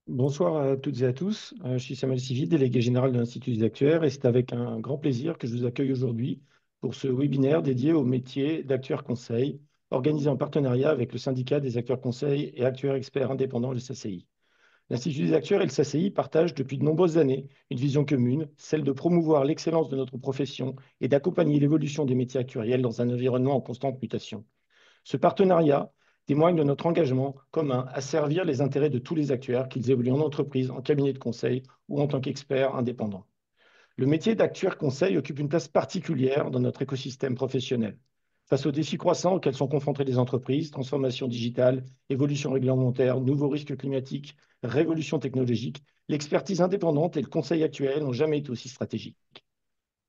Bonsoir à toutes et à tous. Je suis Samuel Sivy, délégué général de l'Institut des actuaires, et c'est avec un grand plaisir que je vous accueille aujourd'hui pour ce webinaire dédié au métier d'actuaire conseil, organisé en partenariat avec le syndicat des acteurs conseils et actuaires experts indépendants, le SACI. L'Institut des actuaires et le SACI partagent depuis de nombreuses années une vision commune, celle de promouvoir l'excellence de notre profession et d'accompagner l'évolution des métiers actuariels dans un environnement en constante mutation. Ce partenariat témoigne de notre engagement commun à servir les intérêts de tous les actuaires, qu'ils évoluent en entreprise, en cabinet de conseil ou en tant qu'experts indépendants. Le métier d'actuaire conseil occupe une place particulière dans notre écosystème professionnel. Face aux défis croissants auxquels sont confrontées les entreprises, transformation digitale, évolution réglementaire, nouveaux risques climatiques, révolution technologique, l'expertise indépendante et le conseil actuel n'ont jamais été aussi stratégiques.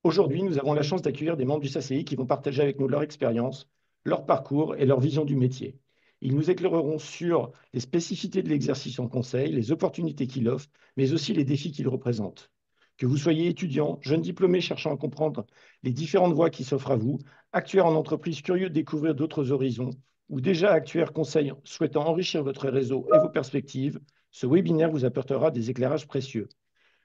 Aujourd'hui, nous avons la chance d'accueillir des membres du SACI qui vont partager avec nous leur expérience, leur parcours et leur vision du métier. Ils nous éclaireront sur les spécificités de l'exercice en conseil, les opportunités qu'il offre, mais aussi les défis qu'il représente. Que vous soyez étudiant, jeune diplômé cherchant à comprendre les différentes voies qui s'offrent à vous, actuaire en entreprise curieux de découvrir d'autres horizons, ou déjà actuaire conseil souhaitant enrichir votre réseau et vos perspectives, ce webinaire vous apportera des éclairages précieux.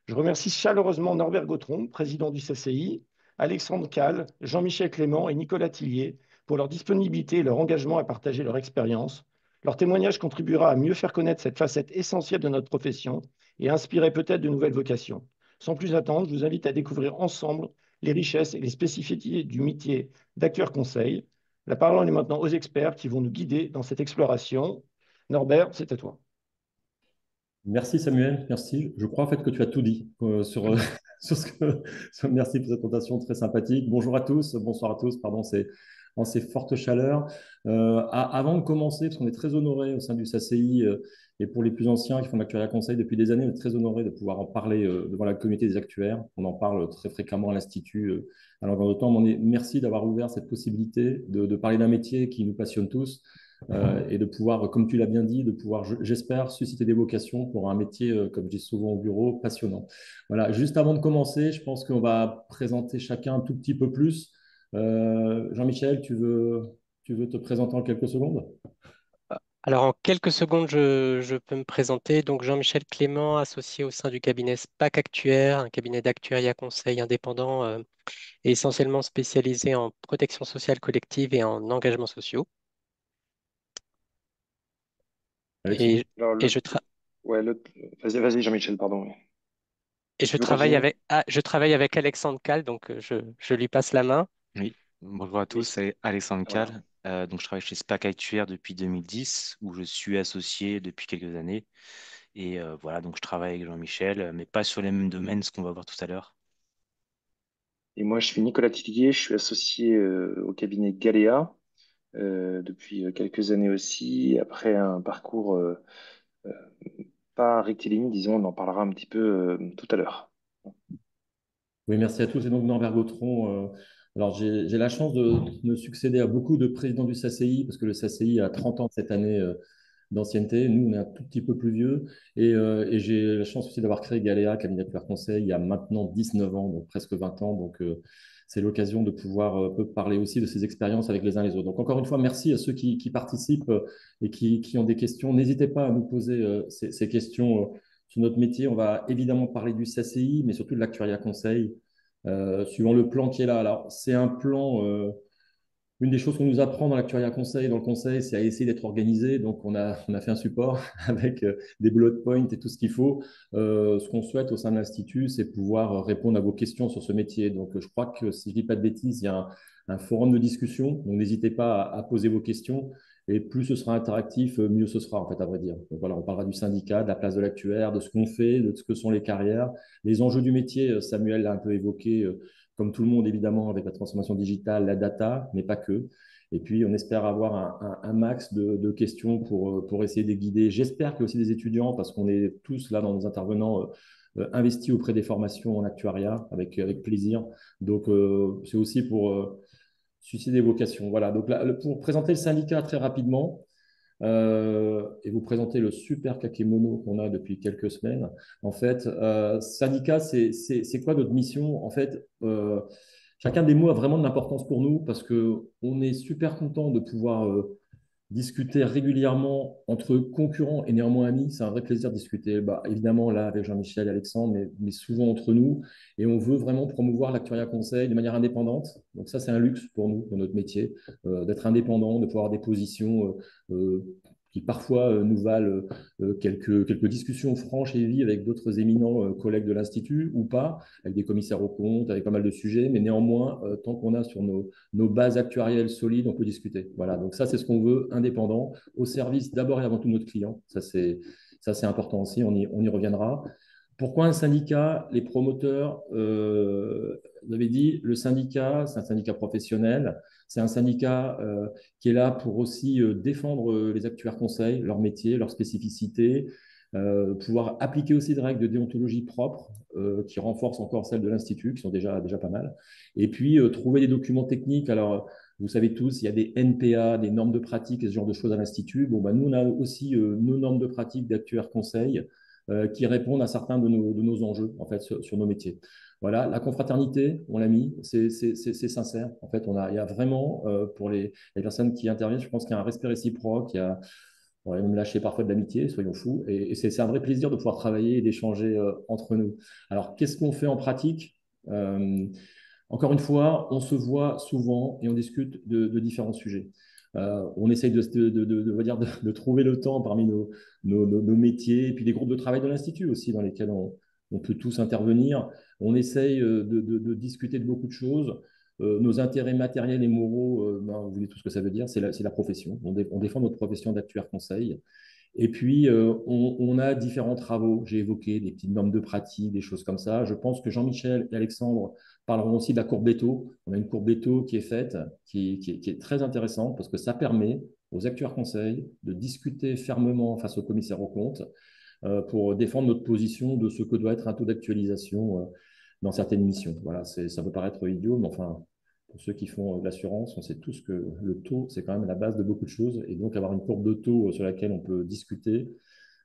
Je remercie chaleureusement Norbert Gautron, président du CCI, Alexandre Calle, Jean-Michel Clément et Nicolas Tillier pour leur disponibilité et leur engagement à partager leur expérience. Leur témoignage contribuera à mieux faire connaître cette facette essentielle de notre profession et à inspirer peut-être de nouvelles vocations. Sans plus attendre, je vous invite à découvrir ensemble les richesses et les spécificités du métier d'acteur conseil. La parole est maintenant aux experts qui vont nous guider dans cette exploration. Norbert, c'est à toi. Merci Samuel, merci. Je crois en fait que tu as tout dit sur ce que. Merci pour cette présentation très sympathique. Bonjour à tous, bonsoir à tous, pardon, c'est en ces fortes chaleurs. Avant de commencer, parce qu'on est très honoré au sein du SACI et pour les plus anciens qui font l'actuariat conseil depuis des années, on est très honoré de pouvoir en parler devant la communauté des actuaires. On en parle très fréquemment à l'Institut à longueur de temps. Merci d'avoir ouvert cette possibilité de parler d'un métier qui nous passionne tous et de pouvoir, comme tu l'as bien dit, de pouvoir, j'espère, susciter des vocations pour un métier, comme je dis souvent au bureau, passionnant. Voilà, juste avant de commencer, je pense qu'on va présenter chacun un tout petit peu plus. Jean-Michel, tu veux te présenter en quelques secondes? Alors, en quelques secondes, je peux me présenter. Donc, Jean-Michel Clément, associé au sein du cabinet SPAC Actuaire, un cabinet d'actuariat conseil indépendant et essentiellement spécialisé en protection sociale collective et en engagements sociaux. Alexandre. Et, Alors, et je, tra- ouais, vas-y, Jean-Michel, pardon. Oui. et je Tu veux travaille continuer? je travaille avec Alexandre Cal, donc je lui passe la main. Oui, bonjour à tous, Oui, c'est Alexandre voilà. Cal. Donc, je travaille chez SPAC Actuaire depuis 2010, où je suis associé depuis quelques années. Et voilà, donc je travaille avec Jean-Michel, mais pas sur les mêmes domaines, ce qu'on va voir tout à l'heure. Et moi, je suis Nicolas Tillier, je suis associé au cabinet Galéa depuis quelques années aussi. Après un parcours euh, pas rectiligne, disons, on en parlera un petit peu tout à l'heure. Oui, merci à tous. Et donc, Norbert Gautron, alors j'ai la chance de me succéder à beaucoup de présidents du SACI, parce que le SACI a 30 ans cette année d'ancienneté. Nous, on est un tout petit peu plus vieux. Et j'ai la chance aussi d'avoir créé Galéa, cabinet de conseil, il y a maintenant 19 ans, donc presque 20 ans. Donc, c'est l'occasion de pouvoir peu parler aussi de ces expériences avec les uns les autres. Donc, encore une fois, merci à ceux qui participent et qui ont des questions. N'hésitez pas à nous poser ces questions sur notre métier. On va évidemment parler du SACI, mais surtout de l'actuariat conseil, suivant le plan qui est là. Alors, c'est un plan. Une des choses qu'on nous apprend dans l'actuariat conseil, dans le conseil, c'est à essayer d'être organisé. Donc, on a fait un support avec des bullet points et tout ce qu'il faut. Ce qu'on souhaite au sein de l'Institut, c'est pouvoir répondre à vos questions sur ce métier. Donc, je crois que si je ne dis pas de bêtises, il y a un forum de discussion. Donc, n'hésitez pas à poser vos questions. Et plus ce sera interactif, mieux ce sera, en fait, à vrai dire. Donc, voilà, on parlera du syndicat, de la place de l'actuaire, de ce qu'on fait, de ce que sont les carrières, les enjeux du métier. Samuel l'a un peu évoqué comme tout le monde, évidemment, avec la transformation digitale, la data, mais pas que. Et puis, on espère avoir un max de questions pour essayer de guider. J'espère qu'il y a aussi des étudiants, parce qu'on est tous là dans nos intervenants investis auprès des formations en actuariat, avec plaisir. Donc, c'est aussi pour susciter des vocations. Voilà. Donc, là, pour présenter le syndicat très rapidement, et vous présenter le super kakémono qu'on a depuis quelques semaines. En fait, syndicat, c'est quoi notre mission? En fait, chacun des mots a vraiment de l'importance pour nous parce que on est super content de pouvoir discuter régulièrement entre concurrents et néanmoins amis. C'est un vrai plaisir de discuter, bah, évidemment, là, avec Jean-Michel et Alexandre, mais souvent entre nous. Et on veut vraiment promouvoir l'actuariat conseil de manière indépendante. Donc ça, c'est un luxe pour nous, dans notre métier, d'être indépendant, de pouvoir avoir des positions qui parfois nous valent quelques discussions franches et vives avec d'autres éminents collègues de l'Institut ou pas, avec des commissaires aux comptes, avec pas mal de sujets, mais néanmoins, tant qu'on a sur nos bases actuarielles solides, on peut discuter. Voilà, donc ça, c'est ce qu'on veut, indépendant, au service d'abord et avant tout de notre client. Ça, c'est important aussi, on y reviendra. Pourquoi un syndicat? Les promoteurs, vous avez dit, le syndicat, c'est un syndicat professionnel, c'est un syndicat qui est là pour aussi défendre les actuaires conseils, leur métier, leurs spécificités, pouvoir appliquer aussi des règles de déontologie propres qui renforcent encore celles de l'Institut, qui sont déjà pas mal. Et puis, trouver des documents techniques. Alors, vous savez tous, il y a des NPA, des normes de pratique et ce genre de choses à l'Institut. Bon, bah, nous, on a aussi nos normes de pratique d'actuaires conseils qui répondent à certains de nos enjeux, en fait, sur nos métiers. Voilà, la confraternité, on l'a mis, c'est sincère. En fait, il y a vraiment, pour les personnes qui interviennent, je pense qu'il y a un respect réciproque, on va même lâcher parfois de l'amitié, soyons fous. Et c'est un vrai plaisir de pouvoir travailler et d'échanger entre nous. Alors, qu'est-ce qu'on fait en pratique? Euh, Encore une fois, on se voit souvent et on discute de différents sujets. On essaye on va dire de trouver le temps parmi nos métiers et puis des groupes de travail de l'Institut aussi dans lesquels on peut tous intervenir. On essaye de discuter de beaucoup de choses. Nos intérêts matériels et moraux, ben, vous voyez tout ce que ça veut dire, c'est la profession. On défend notre profession d'actuaire conseil. Et puis, on a différents travaux. J'ai évoqué des petites normes de pratique, des choses comme ça. Je pense que Jean-Michel et Alexandre parleront aussi de la courbe Beto. On a une courbe Beto qui est faite, qui est très intéressante parce que ça permet aux actuaires conseils de discuter fermement face au commissaire aux comptes pour défendre notre position de ce que doit être un taux d'actualisation dans certaines missions. Voilà, ça peut paraître idiot, mais enfin, pour ceux qui font de l'assurance, on sait tous que le taux, c'est quand même la base de beaucoup de choses. Et donc, avoir une courbe de taux sur laquelle on peut discuter,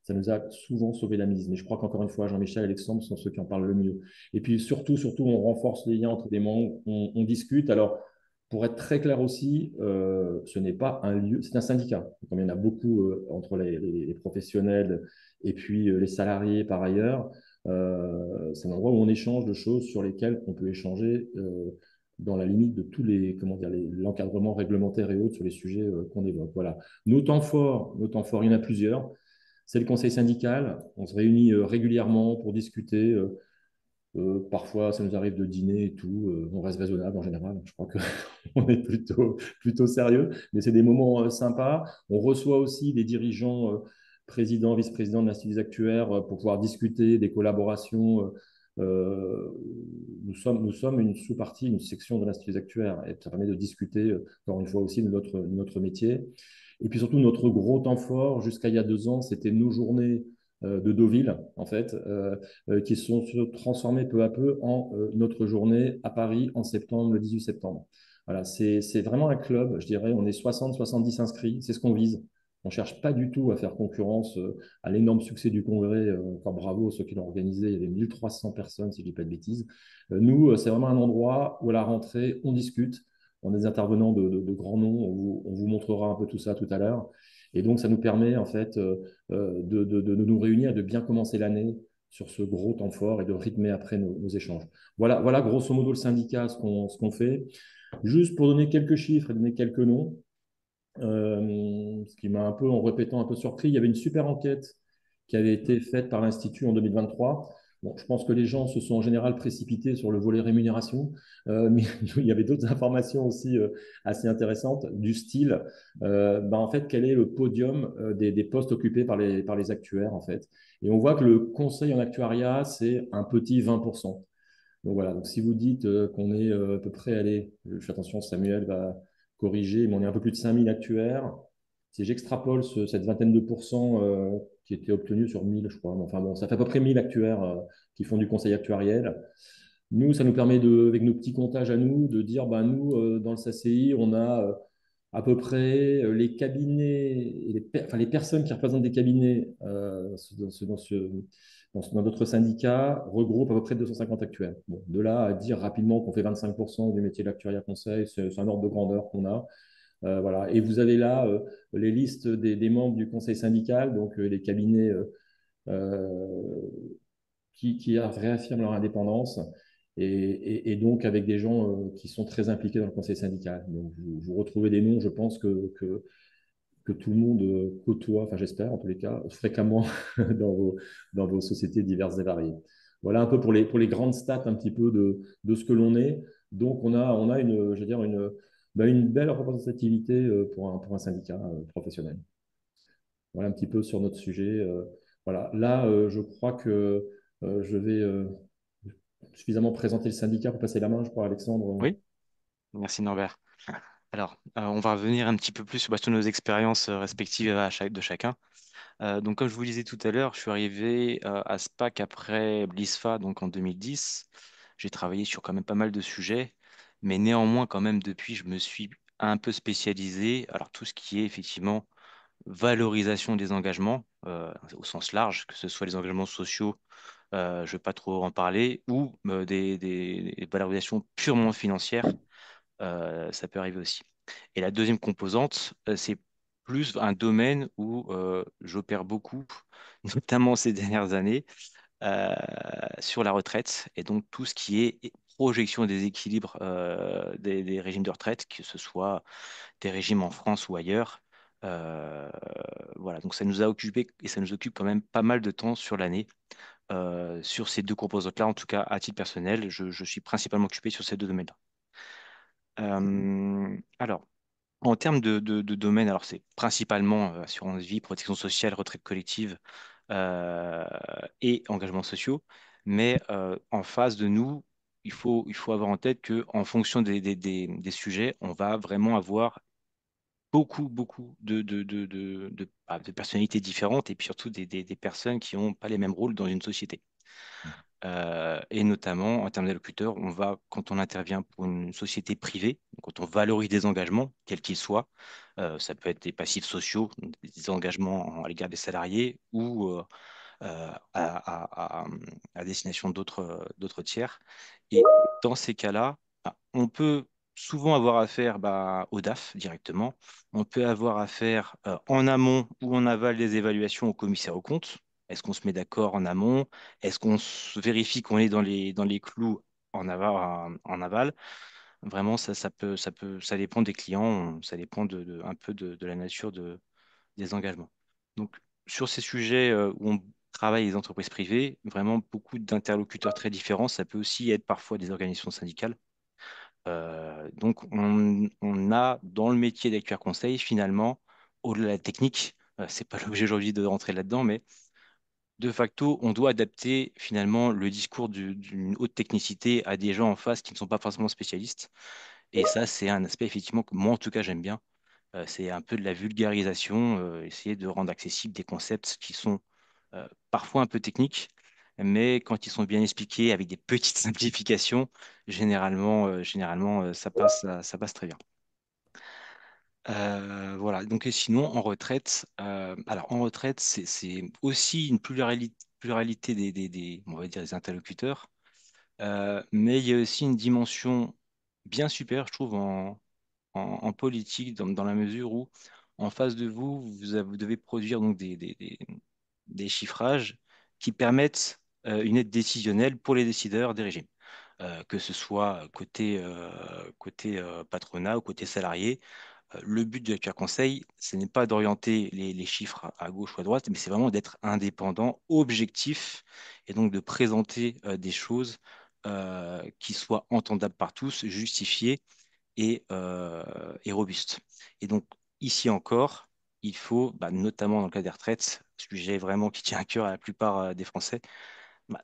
ça nous a souvent sauvé la mise. Mais je crois qu'encore une fois, Jean-Michel et Alexandre sont ceux qui en parlent le mieux. Et puis, surtout, on renforce les liens entre les membres, on discute. Alors, pour être très clair aussi, ce n'est pas un lieu, c'est un syndicat. Comme il y en a beaucoup entre les professionnels et puis les salariés par ailleurs, c'est un endroit où on échange de choses sur lesquelles on peut échanger dans la limite de tous les, comment dire, l'encadrement réglementaire et autres sur les sujets qu'on évoque. Voilà. Nos temps forts, il y en a plusieurs. C'est le conseil syndical. On se réunit régulièrement pour discuter. Parfois, ça nous arrive de dîner et tout. On reste raisonnable en général. Je crois qu'on est plutôt sérieux, mais c'est des moments sympas. On reçoit aussi des dirigeants, présidents, vice-présidents de l'Institut des actuaires pour pouvoir discuter des collaborations. Nous sommes une sous-partie, une section de l'Institut des actuaires et ça permet de discuter, encore une fois aussi, de notre métier. Et puis surtout, notre gros temps fort, jusqu'à il y a 2 ans, c'était nos journées de Deauville, en fait, qui se sont transformées peu à peu en notre journée à Paris en septembre, le 18 septembre. Voilà, c'est vraiment un club, je dirais, on est 60-70 inscrits, c'est ce qu'on vise. On ne cherche pas du tout à faire concurrence à l'énorme succès du congrès. Encore bravo à ceux qui l'ont organisé, il y avait 1300 personnes, si je ne dis pas de bêtises. Nous, c'est vraiment un endroit où à la rentrée, on discute. On a des intervenants de grands noms, on vous montrera un peu tout ça tout à l'heure. Et donc, ça nous permet en fait de nous réunir et de bien commencer l'année sur ce gros temps fort et de rythmer après nos échanges. Voilà grosso modo le syndicat, ce qu'on fait. Juste pour donner quelques chiffres et donner quelques noms, ce qui m'a un peu, en répétant, un peu surpris, il y avait une super enquête qui avait été faite par l'Institut en 2023. Bon, je pense que les gens se sont en général précipités sur le volet rémunération, mais il y avait d'autres informations aussi assez intéressantes du style, en fait, quel est le podium des postes occupés par les actuaires, en fait. Et on voit que le conseil en actuariat, c'est un petit 20%. Donc voilà, donc si vous dites qu'on est à peu près, allez, je fais attention, Samuel va corriger, mais on est un peu plus de 5000 actuaires. Si j'extrapole cette vingtaine de pourcents qui était obtenue sur 1000, je crois, mais enfin bon, ça fait à peu près 1000 actuaires qui font du conseil actuariel. Nous, ça nous permet, avec nos petits comptages à nous, de dire, bah, nous, dans le SACI, on a à peu près les cabinets, enfin, les personnes qui représentent des cabinets dans notre syndicat regroupent à peu près 250 actuaires. Bon, de là à dire rapidement qu'on fait 25% du métier de l'actuariat conseil, c'est un ordre de grandeur qu'on a. Voilà. Et vous avez là les listes des membres du conseil syndical, donc les cabinets euh, qui réaffirment leur indépendance et donc avec des gens qui sont très impliqués dans le conseil syndical. Donc vous retrouvez des noms, je pense que tout le monde côtoie, enfin j'espère en tous les cas, fréquemment dans vos sociétés diverses et variées. Voilà un peu pour les grandes stats un petit peu de ce que l'on est. Donc on a une, je veux dire, une belle représentativité pour un syndicat professionnel. Voilà un petit peu sur notre sujet. Voilà. Là, je crois que je vais suffisamment présenter le syndicat pour passer la main, je crois, Alexandre. Oui, merci Norbert. Alors, on va revenir un petit peu plus sur nos expériences respectives de chacun. Donc, comme je vous le disais tout à l'heure, je suis arrivé à SPAC après l'ISFA, donc en 2010. J'ai travaillé sur quand même pas mal de sujets, mais néanmoins, quand même, depuis, je me suis un peu spécialisé. Alors, tout ce qui est effectivement valorisation des engagements, au sens large, que ce soit les engagements sociaux, je ne vais pas trop en parler, ou des valorisations purement financières, ça peut arriver aussi. Et la deuxième composante, c'est plus un domaine où j'opère beaucoup, notamment ces dernières années, euh, sur la retraite. Et donc tout ce qui est projection des équilibres des régimes de retraite, que ce soit des régimes en France ou ailleurs. Euh, voilà, donc ça nous a occupé et ça nous occupe quand même pas mal de temps sur l'année. Sur ces deux composantes-là, en tout cas à titre personnel, je suis principalement occupé sur ces deux domaines-là. Alors, en termes de domaine, alors c'est principalement assurance vie, protection sociale, retraite collective euh, et engagements sociaux. Mais en face de nous, il faut avoir en tête qu'en fonction des sujets, on va vraiment avoir beaucoup de personnalités différentes et puis surtout des personnes qui n'ont pas les mêmes rôles dans une société. Et notamment, en termes d'allocuteurs, on va, quand on intervient pour une société privée, quand on valorise des engagements, quels qu'ils soient, ça peut être des passifs sociaux, des engagements à l'égard des salariés ou à destination d'autres tiers. Et dans ces cas-là, bah, on peut souvent avoir affaire au DAF directement. On peut avoir affaire en amont ou en aval des évaluations au commissaire aux comptes. Est-ce qu'on se met d'accord en amont? Est-ce qu'on vérifie qu'on est dans les clous en aval? Vraiment, ça dépend des clients, ça dépend un peu de la nature des engagements. Donc, sur ces sujets où on travaille les entreprises privées, vraiment beaucoup d'interlocuteurs très différents. Ça peut aussi être parfois des organisations syndicales. Donc, on a dans le métier d'actuaire conseil, finalement, au-delà de la technique, c'est pas l'objet aujourd'hui de rentrer là-dedans, mais de facto, on doit adapter finalement le discours d'une haute technicité à des gens en face qui ne sont pas forcément spécialistes. Et ça, c'est un aspect effectivement que moi, en tout cas, j'aime bien. C'est un peu de la vulgarisation, essayer de rendre accessibles des concepts qui sont parfois un peu techniques, mais quand ils sont bien expliqués avec des petites simplifications, généralement ça passe très bien. Voilà, donc et sinon en retraite, alors en retraite, c'est aussi une pluralité on va dire, des interlocuteurs, mais il y a aussi une dimension bien supérieure, je trouve, en politique, dans la mesure où, en face de vous, vous devez produire donc des chiffrages qui permettent une aide décisionnelle pour les décideurs des régimes. Que ce soit côté patronat ou côté salarié. Le but du lecteur conseil, ce n'est pas d'orienter les chiffres à gauche ou à droite, mais c'est vraiment d'être indépendant, objectif, et donc de présenter des choses qui soient entendables par tous, justifiées et robuste. Et donc, ici encore, il faut, notamment dans le cas des retraites, sujet vraiment qui tient à cœur à la plupart des Français, bah,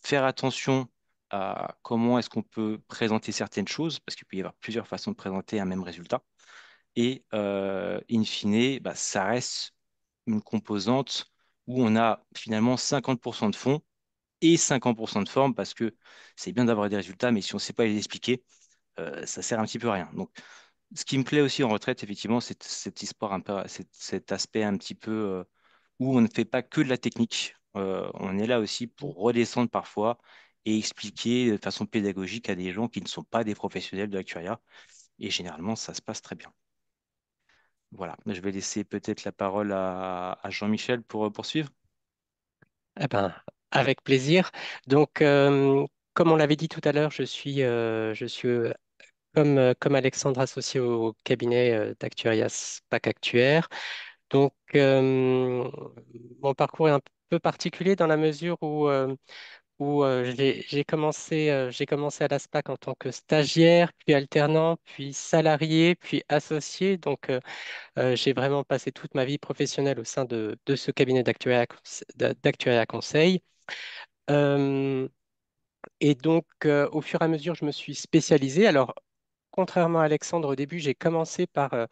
faire attention à comment est-ce qu'on peut présenter certaines choses, parce qu'il peut y avoir plusieurs façons de présenter un même résultat. Et in fine, ça reste une composante où on a finalement 50% de fond et 50% de forme, parce que c'est bien d'avoir des résultats, mais si on ne sait pas les expliquer, ça sert un petit peu à rien. Donc, ce qui me plaît aussi en retraite, effectivement, c'est cet histoire un peu, cet aspect un petit peu où on ne fait pas que de la technique. On est là aussi pour redescendre parfois et expliquer de façon pédagogique à des gens qui ne sont pas des professionnels de l'actuariat. Et généralement, ça se passe très bien. voilà, je vais laisser peut-être la parole à Jean-Michel pour poursuivre. Eh ben, avec plaisir. Donc, comme on l'avait dit tout à l'heure, je suis comme Alexandre associé au cabinet d'actuariat SPAC Actuaire. Donc, mon parcours est un peu particulier dans la mesure où j'ai commencé à la SPAC en tant que stagiaire, puis alternant, puis salarié, puis associé. Donc, j'ai vraiment passé toute ma vie professionnelle au sein de ce cabinet d'actuariat conseil. Euh, et donc, au fur et à mesure, je me suis spécialisé. Alors, contrairement à Alexandre, au début, j'ai commencé par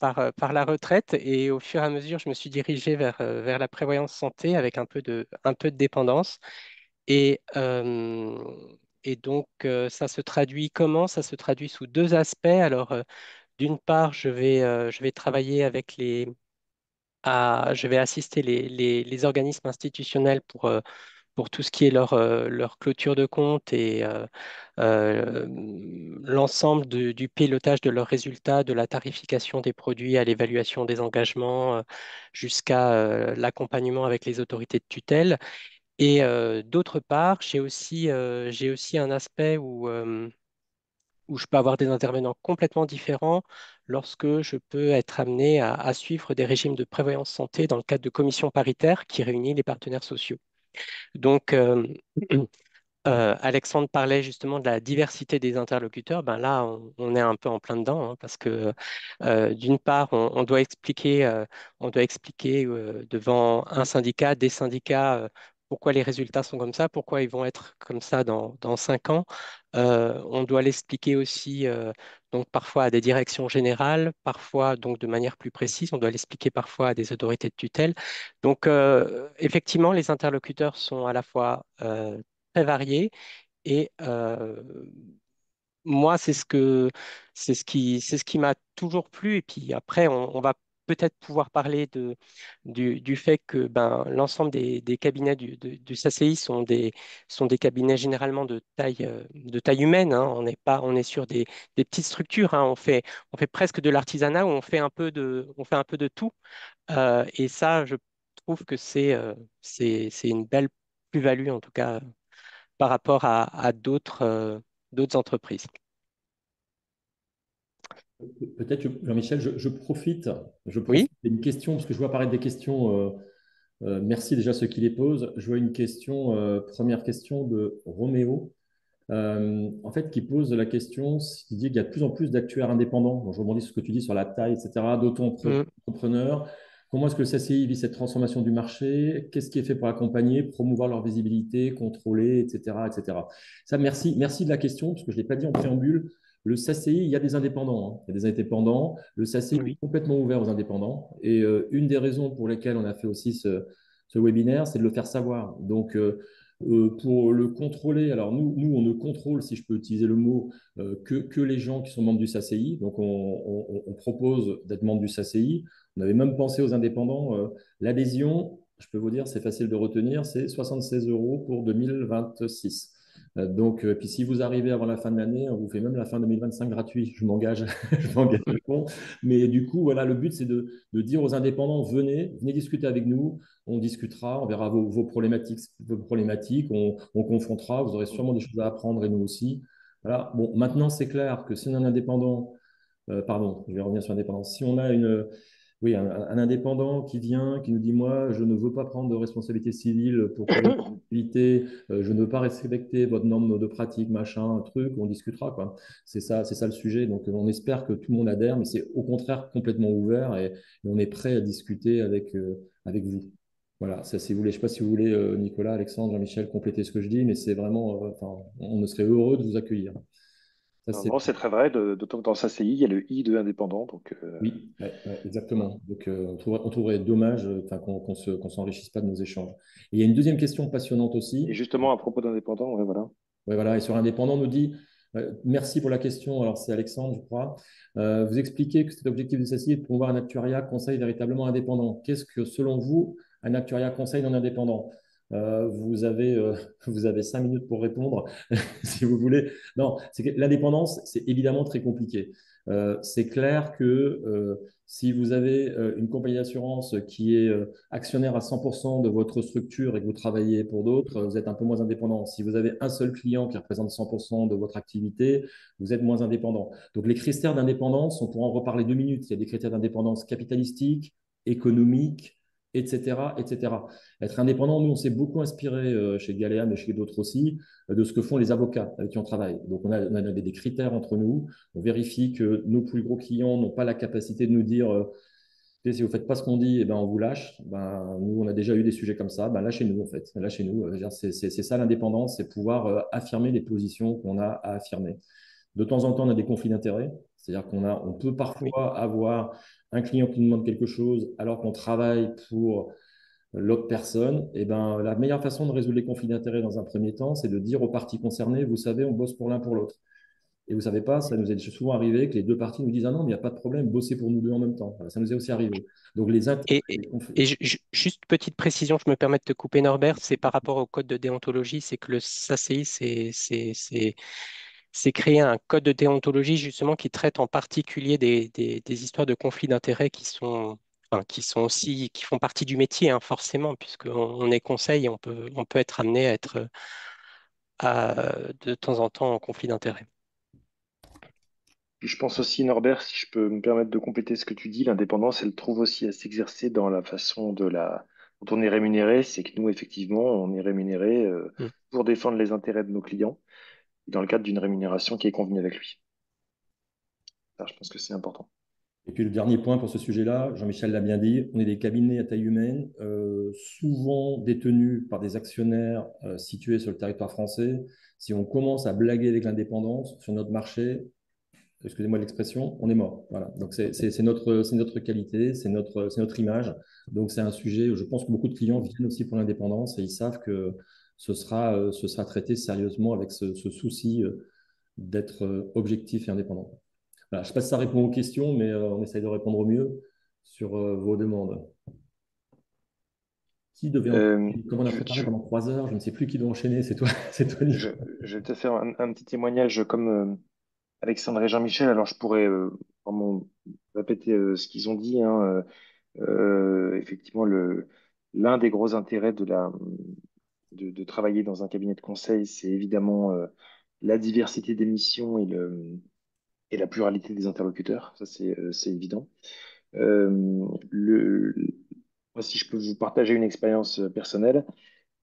la retraite et au fur et à mesure, je me suis dirigé vers la prévoyance santé avec un peu de dépendance. Et, euh, et donc, ça se traduit comment? Ça se traduit sous deux aspects. Alors, d'une part, je vais travailler je vais assister les organismes institutionnels pour tout ce qui est leur clôture de compte et euh, l'ensemble du pilotage de leurs résultats, de la tarification des produits à l'évaluation des engagements, jusqu'à l'accompagnement avec les autorités de tutelle. Et d'autre part, j'ai aussi un aspect où je peux avoir des intervenants complètement différents lorsque je peux être amené à suivre des régimes de prévoyance santé dans le cadre de commissions paritaires qui réunissent les partenaires sociaux. Donc, Alexandre parlait justement de la diversité des interlocuteurs. Ben là, on est un peu en plein dedans, hein, parce que d'une part, on doit expliquer devant un syndicat, des syndicats, pourquoi les résultats sont comme ça, pourquoi ils vont être comme ça dans 5 ans. On doit l'expliquer aussi, donc parfois à des directions générales, parfois donc de manière plus précise. On doit l'expliquer parfois à des autorités de tutelle. Donc, effectivement, les interlocuteurs sont à la fois très variés et moi, c'est ce qui m'a toujours plu. Et puis après, on va peut-être pouvoir parler du fait que ben, l'ensemble des cabinets du SACI sont des cabinets généralement de taille humaine, hein. On est sur des petites structures, hein. On fait presque de l'artisanat où on fait un peu de tout. Et ça, je trouve que c'est une belle plus-value, en tout cas, par rapport à d'autres entreprises. Peut-être, Jean-Michel, je Oui? profite d'une question, parce que je vois apparaître des questions. Merci déjà à ceux qui les posent. Je vois une question, première question de Roméo, en fait, qui pose la question, qui dit qu'il y a de plus en plus d'actuaires indépendants. Bon, je rebondis sur ce que tu dis sur la taille, etc., Mm. d'auto-entrepreneurs. Comment est-ce que le CCI vit cette transformation du marché? Qu'est-ce qui est fait pour accompagner, promouvoir leur visibilité, contrôler, etc., etc. Ça, merci de la question, parce que je ne l'ai pas dit en préambule. Le CCI, il y a des indépendants, hein. Il y a des indépendants. Le CCI est Oui. complètement ouvert aux indépendants. Et une des raisons pour lesquelles on a fait aussi ce webinaire, c'est de le faire savoir. Donc, pour le contrôler, alors nous, on ne contrôle, si je peux utiliser le mot, que les gens qui sont membres du SACI. Donc, on propose d'être membre du SACI. On avait même pensé aux indépendants. L'adhésion, je peux vous dire, c'est facile de retenir, c'est 76 euros pour 2026. Donc, puis si vous arrivez avant la fin de l'année, on vous fait même la fin 2025 gratuit. Je m'engage, je m'engage à fond. Mais du coup, voilà, le but, c'est de dire aux indépendants, venez discuter avec nous. On discutera, on verra vos problématiques, on confrontera, vous aurez sûrement des choses à apprendre et nous aussi. Voilà. Bon, maintenant, c'est clair que si on a un indépendant, pardon, je vais revenir sur l'indépendance. Si on a oui, un indépendant qui vient, qui nous dit, moi, je ne veux pas prendre de responsabilité civile pour couvrir l'activité, je ne veux pas respecter votre norme de pratique, machin, un truc, on discutera, quoi. C'est ça le sujet. Donc, on espère que tout le monde adhère, mais c'est au contraire complètement ouvert et on est prêt à discuter avec vous. Voilà, ça, si vous voulez, je ne sais pas si vous voulez, Nicolas, Alexandre, Jean-Michel, compléter ce que je dis, mais c'est vraiment, enfin, on serait heureux de vous accueillir. Ça, Non, c'est non, c'est très vrai, d'autant que dans SACI, il y a le I de indépendant. Donc, oui, ouais, voilà. exactement. Donc, on trouverait dommage, enfin, qu'on s'enrichisse pas de nos échanges. Et il y a une deuxième question passionnante Et aussi. justement, à propos d'indépendant, ouais, voilà. Ouais, voilà, et sur Indépendant, on nous dit, merci pour la question. Alors, c'est Alexandre, je crois. Vous expliquez que cet objectif de ceci est de promouvoir un actuariat conseil véritablement indépendant. Qu'est-ce que, selon vous, un actuariat conseil non indépendant? Vous avez 5 minutes pour répondre, si vous voulez. Non, c'est que l'indépendance, c'est évidemment très compliqué. C'est clair que si vous avez une compagnie d'assurance qui est actionnaire à 100% de votre structure et que vous travaillez pour d'autres, vous êtes un peu moins indépendant. Si vous avez un seul client qui représente 100% de votre activité, vous êtes moins indépendant. Donc les critères d'indépendance, on pourra en reparler 2 minutes. Il y a des critères d'indépendance capitalistique, économique, etc., etc. Être indépendant, nous, on s'est beaucoup inspiré chez Galéa, mais chez d'autres aussi, de ce que font les avocats avec qui on travaille. Donc, on a des critères entre nous. On vérifie que nos plus gros clients n'ont pas la capacité de nous dire si vous ne faites pas ce qu'on dit, eh ben, on vous lâche. Ben, nous, on a déjà eu des sujets comme ça. Ben, lâchez-nous, en fait. Lâchez-nous. C'est ça l'indépendance, c'est pouvoir affirmer les positions qu'on a à affirmer. De temps en temps, on a des conflits d'intérêts. C'est-à-dire on peut Oui. parfois avoir un client qui nous demande quelque chose alors qu'on travaille pour l'autre personne. Et ben, la meilleure façon de résoudre les conflits d'intérêts dans un premier temps, c'est de dire aux parties concernées, vous savez, on bosse pour l'un pour l'autre. Et vous savez pas, ça nous est souvent arrivé que les deux parties nous disent, ah non, mais il n'y a pas de problème, bossez pour nous deux en même temps. Voilà, ça nous est aussi arrivé. Donc les intérêts, Et, les conflits. juste petite précision, je me permets de te couper, Norbert, c'est par rapport au code de déontologie, c'est que le SACI, c'est créer un code de déontologie justement qui traite en particulier des histoires de conflits d'intérêts qui sont aussi, qui font partie du métier, hein, forcément, puisqu'on est conseil et on peut être amené à être de temps en temps en conflit d'intérêts. Puis je pense aussi, Norbert, si je peux me permettre de compléter ce que tu dis, l'indépendance, elle trouve aussi à s'exercer dans la façon dont on est rémunéré. C'est que nous, effectivement, on est rémunéré Mm. pour défendre les intérêts de nos clients dans le cadre d'une rémunération qui est convenue avec lui. Ça, je pense que c'est important. Et puis le dernier point pour ce sujet-là, Jean-Michel l'a bien dit, on est des cabinets à taille humaine, souvent détenus par des actionnaires situés sur le territoire français. Si on commence à blaguer avec l'indépendance sur notre marché, excusez-moi l'expression, on est mort. Voilà. Donc c'est notre qualité, c'est notre image. Donc c'est un sujet où je pense que beaucoup de clients viennent aussi pour l'indépendance et ils savent que ce sera traité sérieusement avec ce souci d'être objectif et indépendant. Voilà, je ne sais pas si ça répond aux questions, mais on essaye de répondre au mieux sur vos demandes. Qui devait Euh, enchaîner? Comme on a je, préparé je, pendant 3 heures, je ne sais plus qui doit enchaîner. C'est toi, c'est toi, je, Nicolas. je vais te faire un petit témoignage comme Alexandre et Jean-Michel. Alors, je pourrais vraiment répéter ce qu'ils ont dit, hein. Effectivement, l'un des gros intérêts de travailler dans un cabinet de conseil, c'est évidemment la diversité des missions et la pluralité des interlocuteurs. Ça, c'est évident. Euh, le, Moi, si je peux vous partager une expérience personnelle,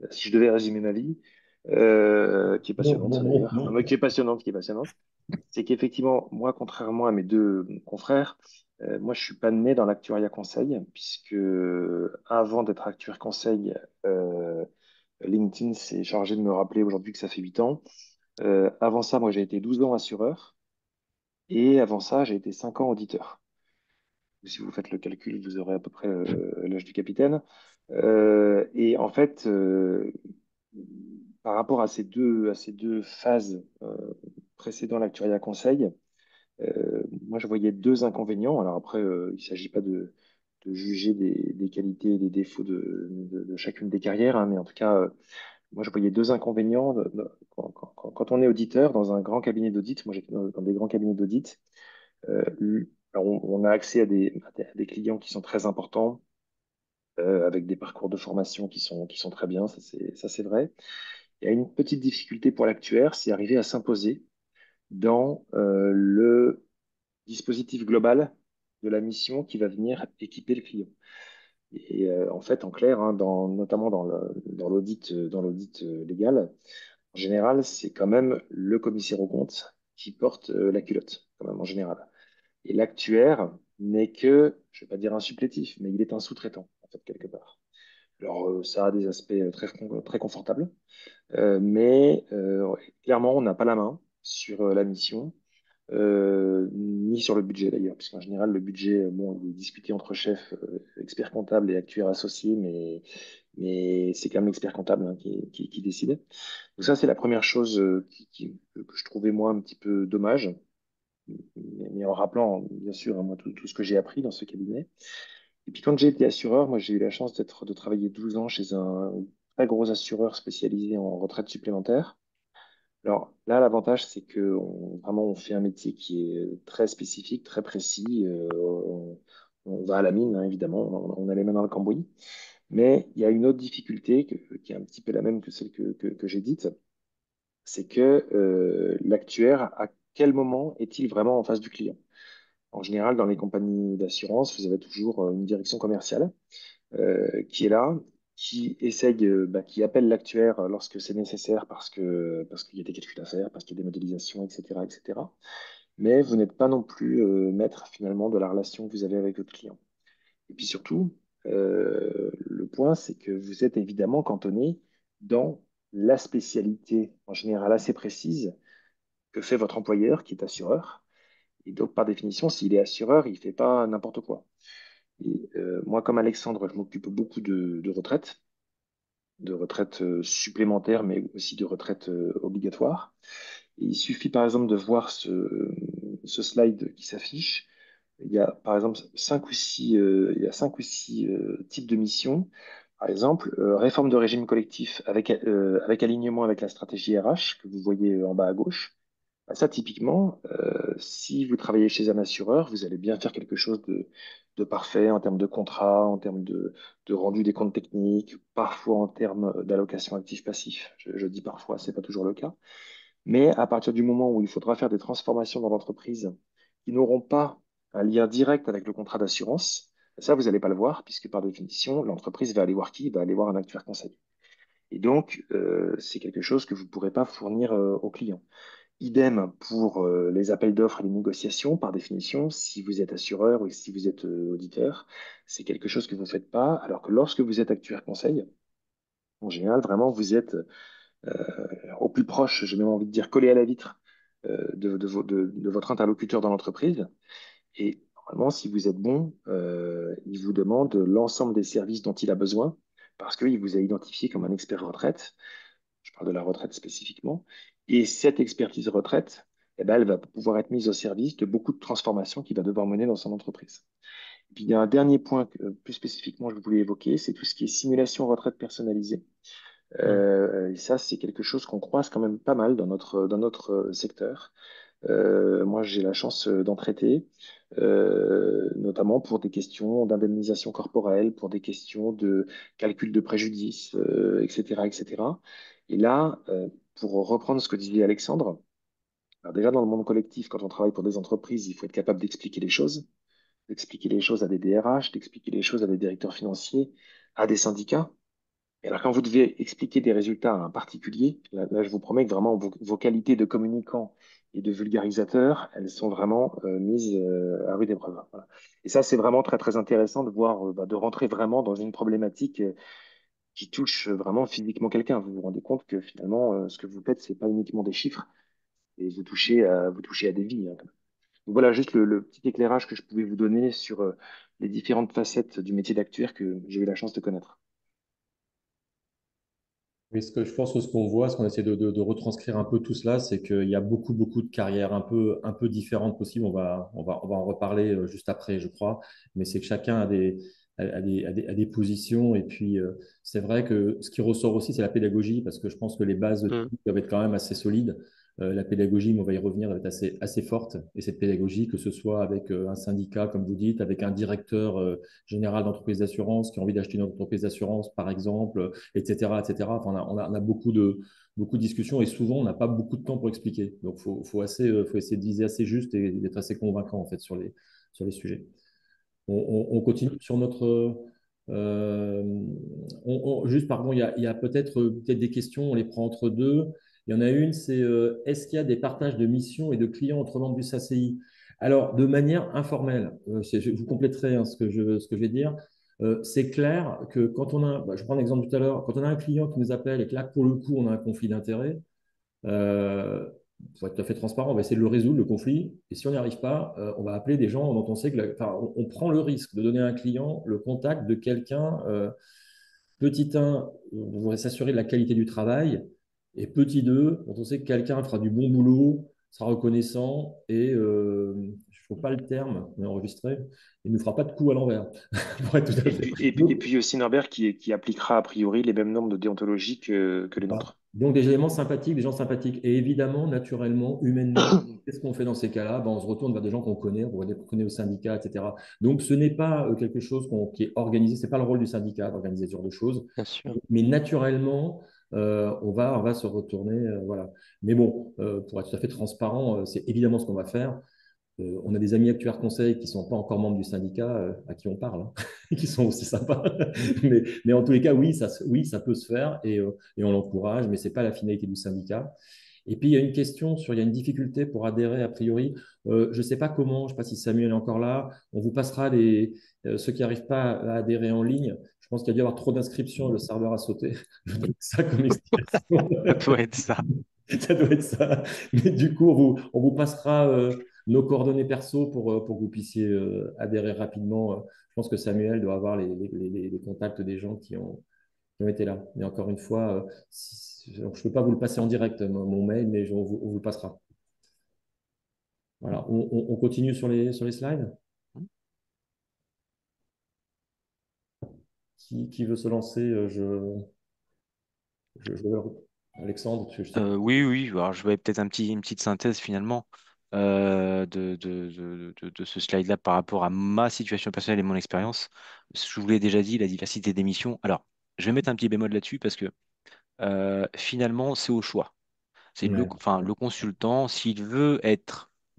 si je devais résumer ma vie, qui est Non, non, passionnante non, d'ailleurs, non. qui est passionnante, c'est qu'effectivement, moi, contrairement à mes deux confrères, moi, je suis pas né dans l'actuariat conseil, puisque avant d'être actuaire conseil, euh, LinkedIn s'est chargé de me rappeler aujourd'hui que ça fait 8 ans. Avant ça, moi, j'ai été 12 ans assureur, et avant ça, j'ai été 5 ans auditeur. Si vous faites le calcul, vous aurez à peu près l'âge du capitaine. Et en fait, par rapport à ces deux phases précédant l'actuariat conseil, moi je voyais deux inconvénients. Alors après, il ne s'agit pas de juger des qualités et des défauts de chacune des carrières, hein, mais en tout cas, moi je voyais deux inconvénients quand on est auditeur dans un grand cabinet d'audit. Moi j'étais dans des grands cabinets d'audit. Alors, on a accès à des clients qui sont très importants, avec des parcours de formation qui sont très bien, ça c'est vrai. Il y a une petite difficulté pour l'actuaire, c'est arriver à s'imposer dans le dispositif global de la mission qui va venir équiper le client. Et en fait, en clair, hein, notamment dans l'audit légal, en général, c'est quand même le commissaire aux comptes qui porte la culotte, quand même en général. Et l'actuaire n'est que, je ne vais pas dire un supplétif, mais il est un sous-traitant, en fait, quelque part. Alors, ça a des aspects très confortables, mais clairement, on n'a pas la main sur la mission, ni sur le budget d'ailleurs, puisqu'en général, le budget, bon, il est discuté entre chefs, experts comptables et actuaires associés, mais c'est quand même l'expert comptable, hein, qui décide. Donc ça, c'est la première chose que je trouvais moi un petit peu dommage, mais en rappelant, bien sûr, hein, moi, tout ce que j'ai appris dans ce cabinet. Et puis quand j'ai été assureur, moi j'ai eu la chance de travailler 12 ans chez un très gros assureurs spécialisés en retraite supplémentaire. Alors là, l'avantage, c'est que vraiment, on fait un métier qui est très spécifique, très précis. On va à la mine, hein, évidemment, on a les mains dans le cambouis. Mais il y a une autre difficulté qui est un petit peu la même que celle que j'ai dite, c'est que l'actuaire, à quel moment est-il vraiment en face du client? En général, dans les compagnies d'assurance, vous avez toujours une direction commerciale qui est là, qui essaye, qui appelle l'actuaire lorsque c'est nécessaire parce qu'il y a des calculs à faire, parce qu'il y a des modélisations, etc., etc. Mais vous n'êtes pas non plus maître finalement de la relation que vous avez avec votre client. Et puis surtout, le point, c'est que vous êtes évidemment cantonné dans la spécialité en général assez précise que fait votre employeur qui est assureur. Et donc, par définition, s'il est assureur, il ne fait pas n'importe quoi. Et, moi, comme Alexandre, je m'occupe beaucoup de retraites supplémentaires, mais aussi de retraites obligatoires. Et il suffit, par exemple, de voir ce slide qui s'affiche. Il y a, par exemple, il y a 5 ou 6 types de missions. Par exemple, réforme de régime collectif avec alignement avec la stratégie RH que vous voyez en bas à gauche. Bah, ça, typiquement, si vous travaillez chez un assureur, vous allez bien faire quelque chose de parfait en termes de contrat, en termes de rendu des comptes techniques, parfois en termes d'allocation actif-passif. Je dis parfois, c'est pas toujours le cas. Mais à partir du moment où il faudra faire des transformations dans l'entreprise qui n'auront pas un lien direct avec le contrat d'assurance, ça, vous n'allez pas le voir, puisque par définition, l'entreprise va aller voir qui? Va aller voir un actuaire conseil. Et donc, c'est quelque chose que vous ne pourrez pas fournir au client. Idem pour les appels d'offres et les négociations, par définition, si vous êtes assureur ou si vous êtes auditeur, c'est quelque chose que vous ne faites pas, alors que lorsque vous êtes actuaire conseil, en général, vraiment, vous êtes au plus proche, j'ai même envie de dire collé à la vitre de votre interlocuteur dans l'entreprise. Et normalement, si vous êtes bon, il vous demande l'ensemble des services dont il a besoin, parce qu'il vous a identifié comme un expert retraite. Je parle de la retraite spécifiquement. Et cette expertise retraite, eh ben, elle va pouvoir être mise au service de beaucoup de transformations qu'il va devoir mener dans son entreprise. Et puis, il y a un dernier point que plus spécifiquement je voulais évoquer, c'est tout ce qui est simulation retraite personnalisée. Et ça, c'est quelque chose qu'on croise quand même pas mal dans notre secteur. Moi, j'ai la chance d'en traiter, notamment pour des questions d'indemnisation corporelle, pour des questions de calcul de préjudice, etc., etc. Et là, pour reprendre ce que disait Alexandre, alors déjà dans le monde collectif, quand on travaille pour des entreprises, il faut être capable d'expliquer les choses à des DRH, d'expliquer les choses à des directeurs financiers, à des syndicats. Et alors, quand vous devez expliquer des résultats à un particulier, là, je vous promets que vraiment vos qualités de communicant et de vulgarisateur, elles sont vraiment mises à rude épreuve. Voilà. Et ça, c'est vraiment très, très intéressant de voir, de rentrer vraiment dans une problématique qui touche vraiment physiquement quelqu'un. Vous vous rendez compte que finalement, ce que vous faites, c'est pas uniquement des chiffres, et vous touchez à des vies, hein. Donc voilà, juste le petit éclairage que je pouvais vous donner sur les différentes facettes du métier d'actuaire que j'ai eu la chance de connaître. Oui, je pense que ce qu'on voit, ce qu'on essaie de retranscrire un peu tout cela, c'est qu'il y a beaucoup, beaucoup de carrières un peu différentes possibles. On va en reparler juste après, je crois. Mais c'est que chacun a des positions. Et puis, c'est vrai que ce qui ressort aussi, c'est la pédagogie, parce que je pense que les bases de Mm. tout doivent être quand même assez solides. La pédagogie, mais on va y revenir, doit être assez forte. Et cette pédagogie, que ce soit avec un syndicat, comme vous dites, avec un directeur général d'entreprise d'assurance qui a envie d'acheter une entreprise d'assurance, par exemple, etc., etc. Enfin, on a beaucoup de discussions et souvent, on n'a pas beaucoup de temps pour expliquer. Donc, faut essayer de viser assez juste et d'être assez convaincant, en fait, sur les sujets. On continue sur notre... euh, juste, pardon, il y a peut-être des questions, on les prend entre deux. Il y en a une, c'est est-ce qu'il y a des partages de missions et de clients entre membres du SACI? Alors, de manière informelle, vous compléterez hein, ce que je vais dire. C'est clair que quand on a, je prends un exemple tout à l'heure, quand on a un client qui nous appelle et que là, pour le coup, on a un conflit d'intérêts, pour être tout à fait transparent, on va essayer de le résoudre, le conflit. Et si on n'y arrive pas, on va appeler des gens dont on sait que, on prend le risque de donner à un client le contact de quelqu'un. Petit 1, on voudrait s'assurer de la qualité du travail. Et petit 2, dont on sait que quelqu'un fera du bon boulot, sera reconnaissant et trouve pas le terme, mais enregistré, il ne nous fera pas de coup à l'envers, pour être tout à Et fait. puis, et, puis et puis aussi Norbert qui appliquera a priori les mêmes normes de déontologie que les Voilà. nôtres. Donc des éléments sympathiques, des gens sympathiques. Et évidemment, naturellement, humainement, qu'est-ce qu'on fait dans ces cas-là? Ben, on se retourne vers des gens qu'on connaît, on va dire qu'on connaît au syndicat, etc. Donc ce n'est pas quelque chose qui est organisé, ce n'est pas le rôle du syndicat d'organiser ce genre de choses. Bien sûr. Mais naturellement, on va se retourner. Voilà. Mais bon, pour être tout à fait transparent, c'est évidemment ce qu'on va faire. On a des amis actuaires conseils qui ne sont pas encore membres du syndicat, à qui on parle, hein, qui sont aussi sympas. Mais en tous les cas, oui, ça peut se faire et on l'encourage, mais ce n'est pas la finalité du syndicat. Et puis, il y a une question il y a une difficulté pour adhérer a priori. Je ne sais pas comment, je ne sais pas si Samuel est encore là. On vous passera ceux qui n'arrivent pas à adhérer en ligne. Je pense qu'il y a dû y avoir trop d'inscriptions, le serveur a sauté. Je donne ça comme explication. Ça doit être ça. Ça doit être ça. Mais du coup, on vous passera nos coordonnées perso pour que vous puissiez adhérer rapidement. Je pense que Samuel doit avoir les contacts des gens qui ont été là. Mais encore une fois, je ne peux pas vous le passer en direct, mon mail, mais on vous le passera. Voilà. On continue sur les slides. Qui veut se lancer? Alexandre, Oui, oui, alors je vais peut-être une petite synthèse finalement de ce slide-là par rapport à ma situation personnelle et mon expérience. Je vous l'ai déjà dit, la diversité des missions. Alors, je vais mettre un petit bémol là-dessus parce que finalement, c'est au choix. C'est Ouais. enfin, le consultant, s'il veut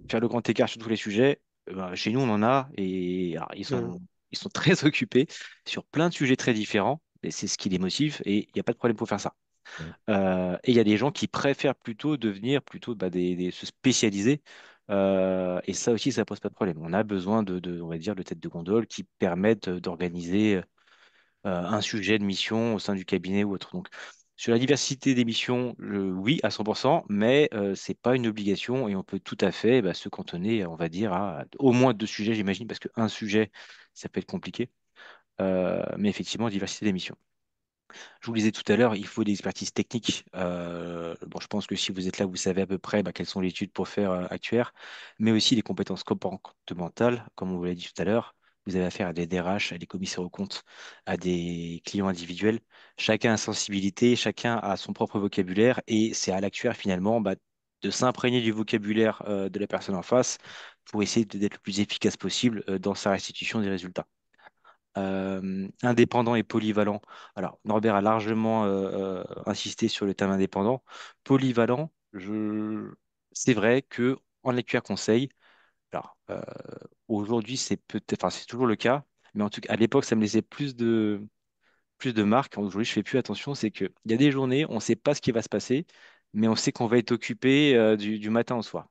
faire le grand écart sur tous les sujets, ben, chez nous, on en a et alors, Mm. ils sont très occupés sur plein de sujets très différents et c'est ce qui les motive et il n'y a pas de problème pour faire ça. Et il y a des gens qui préfèrent plutôt devenir plutôt bah, se spécialiser. Et ça aussi, ça pose pas de problème. On a besoin on va dire, de têtes de gondole qui permettent d'organiser un sujet de mission au sein du cabinet ou autre. Donc, sur la diversité des missions, oui, à 100%, mais c'est pas une obligation et on peut tout à fait bah, se cantonner, on va dire, à au moins deux sujets, j'imagine, parce qu'un sujet, ça peut être compliqué. Mais effectivement, diversité des missions. Je vous le disais tout à l'heure, il faut des expertises techniques. Bon, je pense que si vous êtes là, vous savez à peu près bah, quelles sont les études pour faire actuaire, mais aussi les compétences comportementales, comme on vous l'a dit tout à l'heure. Vous avez affaire à des DRH, à des commissaires aux comptes, à des clients individuels. Chacun a sa sensibilité, chacun a son propre vocabulaire, et c'est à l'actuaire finalement bah, de s'imprégner du vocabulaire de la personne en face pour essayer d'être le plus efficace possible dans sa restitution des résultats. Indépendant et polyvalent. Alors, Norbert a largement insisté sur le terme indépendant. Polyvalent, c'est vrai que en lecture conseil, alors aujourd'hui c'est peut-être, enfin c'est toujours le cas, mais en tout cas à l'époque ça me laissait plus de marques. Aujourd'hui je fais plus attention, c'est que il y a des journées on ne sait pas ce qui va se passer, mais on sait qu'on va être occupé du matin au soir.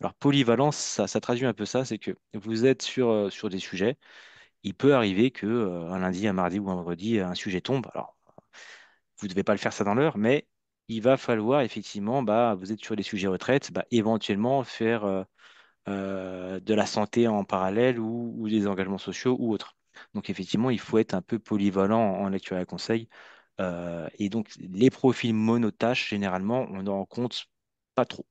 Alors polyvalence, ça traduit un peu ça, c'est que vous êtes sur des sujets il peut arriver que un lundi, un mardi ou un vendredi, un sujet tombe. Alors, vous ne devez pas le faire ça dans l'heure, mais il va falloir effectivement, bah, vous êtes sur des sujets retraite, bah, éventuellement faire de la santé en parallèle ou des engagements sociaux ou autres. Donc effectivement, il faut être un peu polyvalent en lecture et conseil. Et donc les profils monotâches, généralement, on en compte pas trop.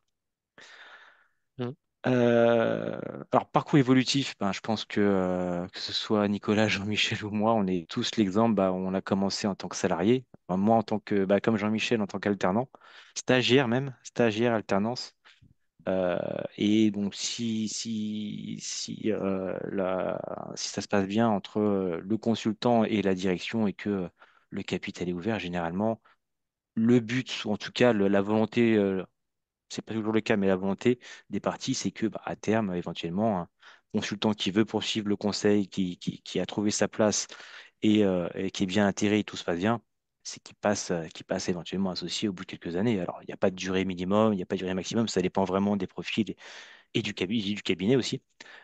Mm. Euh, alors, parcours évolutif, ben, je pense que ce soit Nicolas, Jean-Michel ou moi, on est tous l'exemple. Bah, on a commencé en tant que salarié. Enfin, moi, en tant que, bah, comme Jean-Michel, en tant qu'alternant, stagiaire même, stagiaire, alternance. Euh, et donc, si ça se passe bien entre le consultant et la direction et que le capital est ouvert, généralement, le but, ou en tout cas la volonté c'est pas toujours le cas, mais la volonté des parties, c'est que, bah, à terme, éventuellement, un consultant qui veut poursuivre le conseil, qui a trouvé sa place et qui est bien intégré et tout se passe bien, c'est qu'il passe éventuellement associé au bout de quelques années. Alors, il n'y a pas de durée minimum, il n'y a pas de durée maximum, ça dépend vraiment des profils et du cabinet aussi.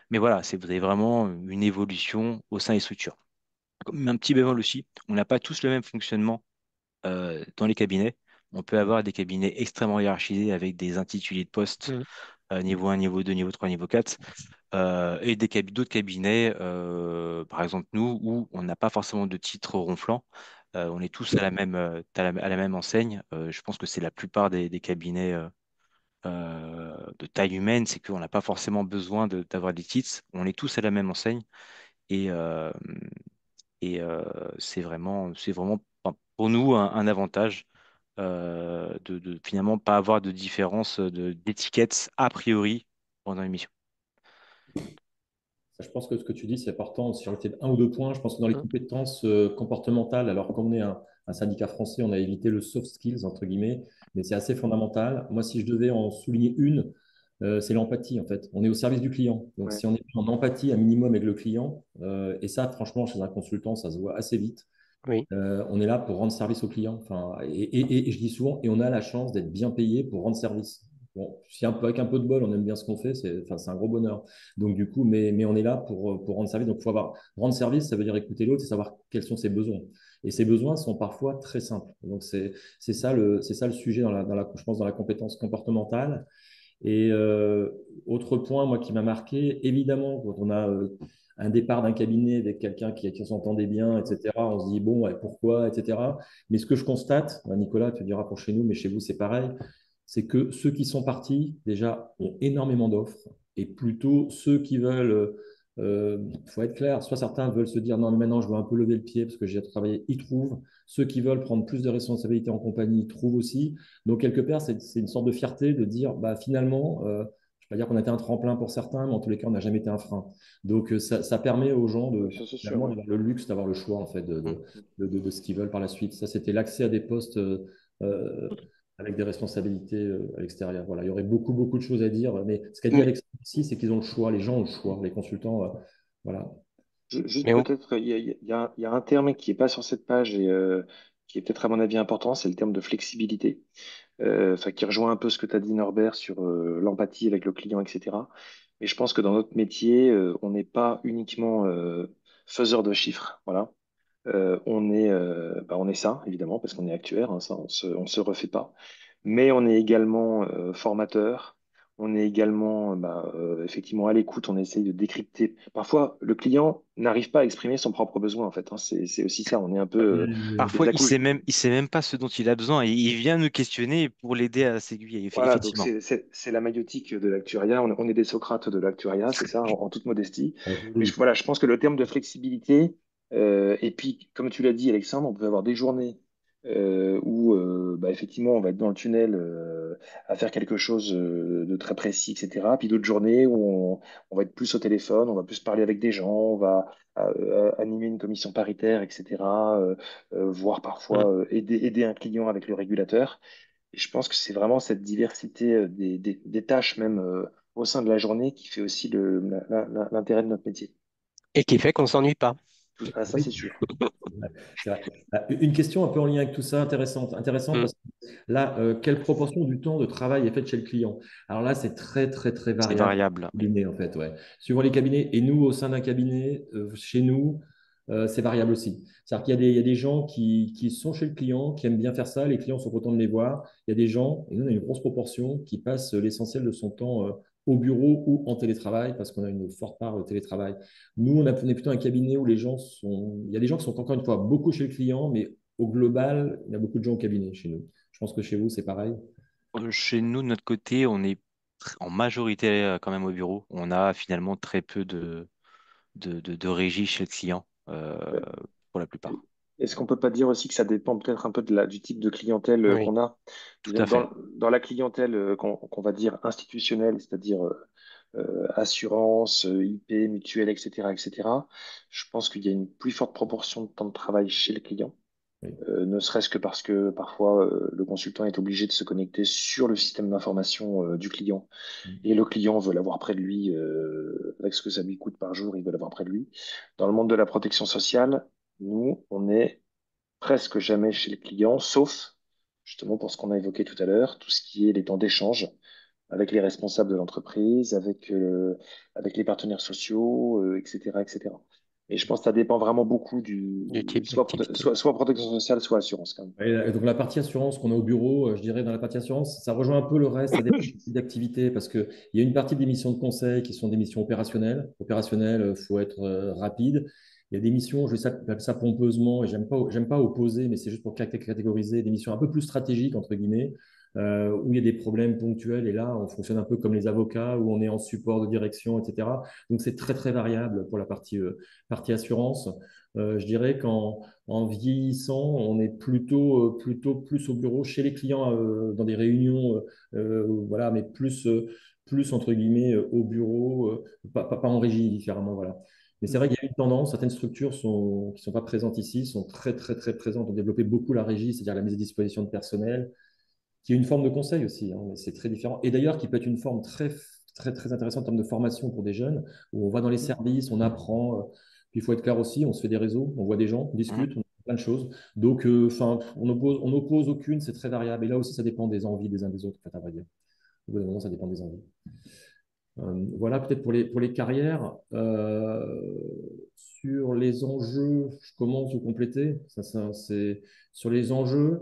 Mais voilà, vous avez vraiment une évolution au sein des structures. Comme un petit bémol aussi, on n'a pas tous le même fonctionnement dans les cabinets. On peut avoir des cabinets extrêmement hiérarchisés avec des intitulés de poste Mm. niveau 1, niveau 2, niveau 3, niveau 4, et d'autres cabinets, par exemple nous, où on n'a pas forcément de titre ronflant. On est tous à la même enseigne. Je pense que c'est la plupart des cabinets de taille humaine, c'est qu'on n'a pas forcément besoin d'avoir des titres. On est tous à la même enseigne et, c'est vraiment enfin, pour nous un avantage de finalement pas avoir de différence d'étiquette a priori pendant l'émission. Je pense que ce que tu dis, c'est important. Si j'en un ou deux points, je pense que dans les Mm. compétences comportementales, alors comme on est un syndicat français, on a évité le soft skills, entre guillemets, mais c'est assez fondamental. Moi, si je devais en souligner une, c'est l'empathie, en fait. On est au service du client. Donc, Ouais. si on est en empathie un minimum avec le client, et ça, franchement, chez un consultant, ça se voit assez vite. Oui. On est là pour rendre service au client. Enfin, et je dis souvent, et on a la chance d'être bien payé pour rendre service. Bon, si avec un peu de bol, on aime bien ce qu'on fait, enfin, c'est un gros bonheur. Donc, du coup, mais on est là pour rendre service. Donc, il faut rendre service, ça veut dire écouter l'autre et savoir quels sont ses besoins. Et ces besoins sont parfois très simples. Donc, c'est ça le sujet je pense, dans la compétence comportementale. Et autre point, moi, qui m'a marqué, évidemment, quand on a un départ d'un cabinet avec quelqu'un qui s'entendait bien, etc., on se dit, bon, ouais, pourquoi, etc. Mais ce que je constate, Nicolas, tu diras pour chez nous, mais chez vous, c'est pareil, c'est que ceux qui sont partis, déjà, ont énormément d'offres, et plutôt ceux qui veulent, faut être clair, soit certains veulent se dire, non, mais maintenant, je veux un peu lever le pied parce que j'ai travaillé, ils trouvent. Ceux qui veulent prendre plus de responsabilités en compagnie, ils trouvent aussi. Donc, quelque part, c'est une sorte de fierté de dire, bah, finalement, je ne vais pas dire qu'on a été un tremplin pour certains, mais en tous les cas, on n'a jamais été un frein. Donc, ça permet aux gens Ouais, ça, c'est sûr. finalement, Ouais. d'avoir le luxe d'avoir le choix, en fait, Mm. de ce qu'ils veulent par la suite. Ça, c'était l'accès à des postes euh, avec des responsabilités à l'extérieur. Voilà, il y aurait beaucoup, beaucoup de choses à dire, mais ce qu'a dit Mais, Alexandre aussi, c'est qu'ils ont le choix, les gens ont le choix, les consultants, voilà. Juste mais on- peut-être, il y a un terme qui n'est pas sur cette page et qui est peut-être à mon avis important, c'est le terme de flexibilité. Enfin, qui rejoint un peu ce que tu as dit Norbert sur l'empathie avec le client, etc. Mais je pense que dans notre métier, on n'est pas uniquement faiseur de chiffres, voilà. On est ça, évidemment, parce qu'on est actuaire, hein, ça, on se refait pas. Mais on est également formateur. On est également, effectivement, à l'écoute. On essaye de décrypter. Parfois, le client n'arrive pas à exprimer son propre besoin, en fait, hein. C'est aussi ça. On est un peu Parfois, des accouches. il sait même pas ce dont il a besoin et il vient nous questionner pour l'aider à s'aiguiller, Voilà, donc effectivement. c'est la maïotique de l'actuariat. On est des Socrates de l'actuariat, c'est ça, en toute modestie. Mais Joli. voilà, je pense que le terme de flexibilité, et puis, comme tu l'as dit, Alexandre, on peut avoir des journées où, effectivement, on va être dans le tunnel à faire quelque chose de très précis, etc. Puis d'autres journées où on va être plus au téléphone, on va plus parler avec des gens, on va animer une commission paritaire, etc. Voire Mm. parfois aider un client avec le régulateur. Et je pense que c'est vraiment cette diversité des tâches même au sein de la journée qui fait aussi l'intérêt de notre métier. Et qui fait qu'on s'ennuie pas. Ah, ça, c'est sûr. Ouais, c'est vrai. Une question un peu en lien avec tout ça, intéressante Mm. parce que là, quelle proportion du temps de travail est faite chez le client? Alors là, c'est très, très, très C'est variable variable. dans les cabinets, en fait, ouais. Suivant les cabinets, et nous, au sein d'un cabinet, chez nous, c'est variable aussi. C'est-à-dire qu'il y a des gens qui sont chez le client, qui aiment bien faire ça, les clients sont contents de les voir. Il y a des gens, et nous, on a une grosse proportion, qui passent l'essentiel de son temps au bureau ou en télétravail, parce qu'on a une forte part de télétravail. Nous, on est plutôt un cabinet où les gens sont. Il y a des gens qui sont encore une fois beaucoup chez le client, mais au global, il y a beaucoup de gens au cabinet chez nous. Je pense que chez vous, c'est pareil. Chez nous, de notre côté, on est en majorité quand même au bureau. On a finalement très peu de régie chez le client Euh, pour la plupart. Est-ce qu'on peut pas dire aussi que ça dépend peut-être un peu du type de clientèle Oui. qu'on a? Tout à fait. Dans la clientèle qu'on va dire institutionnelle, c'est-à-dire assurance, IP, mutuelle, etc., etc., je pense qu'il y a une plus forte proportion de temps de travail chez le client. Oui. Ne serait-ce que parce que parfois le consultant est obligé de se connecter sur le système d'information du client et le client veut l'avoir près de lui avec ce que ça lui coûte par jour, il veut l'avoir près de lui. Dans le monde de la protection sociale, nous, on est presque jamais chez le client, sauf justement pour ce qu'on a évoqué tout à l'heure, tout ce qui est les temps d'échange avec les responsables de l'entreprise, avec les partenaires sociaux, etc., etc. Et je pense que ça dépend vraiment beaucoup Du type d'activité. soit protection sociale, soit assurance quand même. Et donc la partie assurance qu'on a au bureau, je dirais dans la partie assurance, ça rejoint un peu le reste, ça dépend du type d'activité parce qu'il y a une partie des missions de conseil qui sont des missions opérationnelles. Opérationnelles, il faut être rapide. Il y a des missions, j'appelle ça pompeusement, et j'aime pas opposer, mais c'est juste pour catégoriser des missions un peu plus stratégiques, entre guillemets. où il y a des problèmes ponctuels. Et là, on fonctionne un peu comme les avocats, où on est en support de direction, etc. Donc, c'est très, très variable pour la partie assurance. Je dirais qu'en vieillissant, on est plutôt plus au bureau, chez les clients, dans des réunions, voilà, mais plus entre guillemets au bureau, pas en régie différemment, voilà. Mais c'est vrai qu'il y a une tendance, certaines structures qui ne sont pas présentes ici, sont très, très, très présentes, ont développé beaucoup la régie, c'est-à-dire la mise à disposition de personnel, qui est une forme de conseil aussi, hein, mais c'est très différent. Et d'ailleurs, qui peut être une forme très, très, très intéressante en termes de formation pour des jeunes, où on va dans les services, on apprend. Puis il faut être clair aussi, on se fait des réseaux, on voit des gens, on discute, on fait plein de choses. Donc, enfin, on oppose aucune, c'est très variable. Et là aussi, ça dépend des envies des uns des autres, en fait, à vrai dire. Au bout d'un moment, ça dépend des envies. Voilà, peut-être pour les carrières. Sur les enjeux, je commence à compléter. C'est sur les enjeux.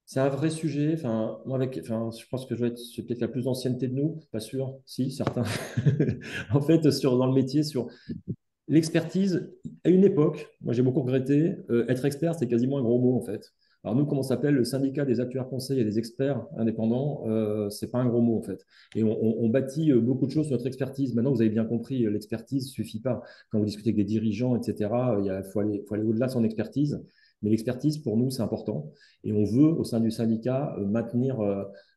C'est un vrai sujet. Enfin, moi, enfin, je pense que je vais être c'est peut-être la plus ancienneté de nous, pas sûr. Si, certains. En fait, dans le métier, sur l'expertise, à une époque, moi j'ai beaucoup regretté, être expert, c'est quasiment un gros mot en fait. Alors nous, comment ça s'appelle, le syndicat des actuaires conseils et des experts indépendants, c'est pas un gros mot en fait. Et on bâtit beaucoup de choses sur notre expertise. Maintenant, vous avez bien compris, l'expertise suffit pas. Quand vous discutez avec des dirigeants, etc., faut aller au-delà de son expertise. Mais l'expertise, pour nous, c'est important. Et on veut, au sein du syndicat, maintenir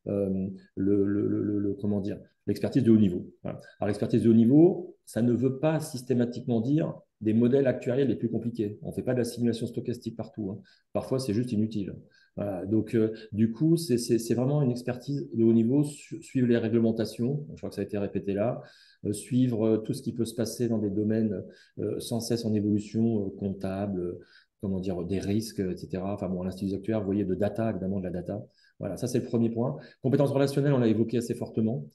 comment dire, l'expertise de haut niveau. Voilà. Alors, l'expertise de haut niveau, ça ne veut pas systématiquement dire des modèles actuariels les plus compliqués. On ne fait pas de la simulation stochastique partout, hein. Parfois, c'est juste inutile. Voilà. Donc, du coup, c'est vraiment une expertise de haut niveau, suivre les réglementations, je crois que ça a été répété là, suivre tout ce qui peut se passer dans des domaines sans cesse en évolution, comptable, comment dire, des risques, etc. Enfin bon, à l'Institut des actuaires, vous voyez, de data, évidemment, de la data. Voilà, ça c'est le premier point. Compétences relationnelles, on l'a évoqué assez fortement.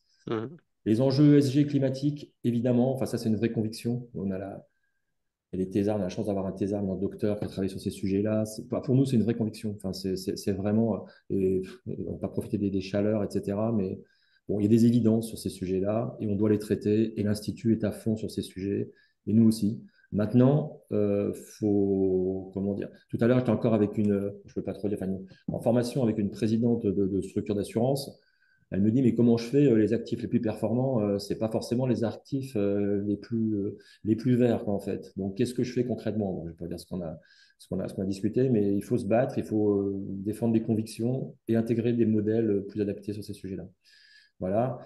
Les enjeux ESG climatiques, évidemment, enfin ça c'est une vraie conviction. Il y a des thésards, on a la chance d'avoir un thésard, un docteur qui a travaillé sur ces sujets-là. Pour nous, c'est une vraie conviction. Enfin, c'est vraiment, on va profiter des chaleurs, etc. Mais bon, il y a des évidences sur ces sujets-là et on doit les traiter. Et l'Institut est à fond sur ces sujets et nous aussi. Maintenant, comment dire. Tout à l'heure, j'étais encore avec je peux pas trop dire, enfin, en formation avec une présidente de structure d'assurance. Elle me dit, mais comment je fais les actifs les plus performants? C'est pas forcément les actifs les plus verts, quoi, en fait. Donc, qu'est-ce que je fais concrètement? Bon, je ne vais pas dire ce qu'on a discuté, mais il faut se battre, il faut défendre des convictions et intégrer des modèles plus adaptés sur ces sujets-là. Voilà.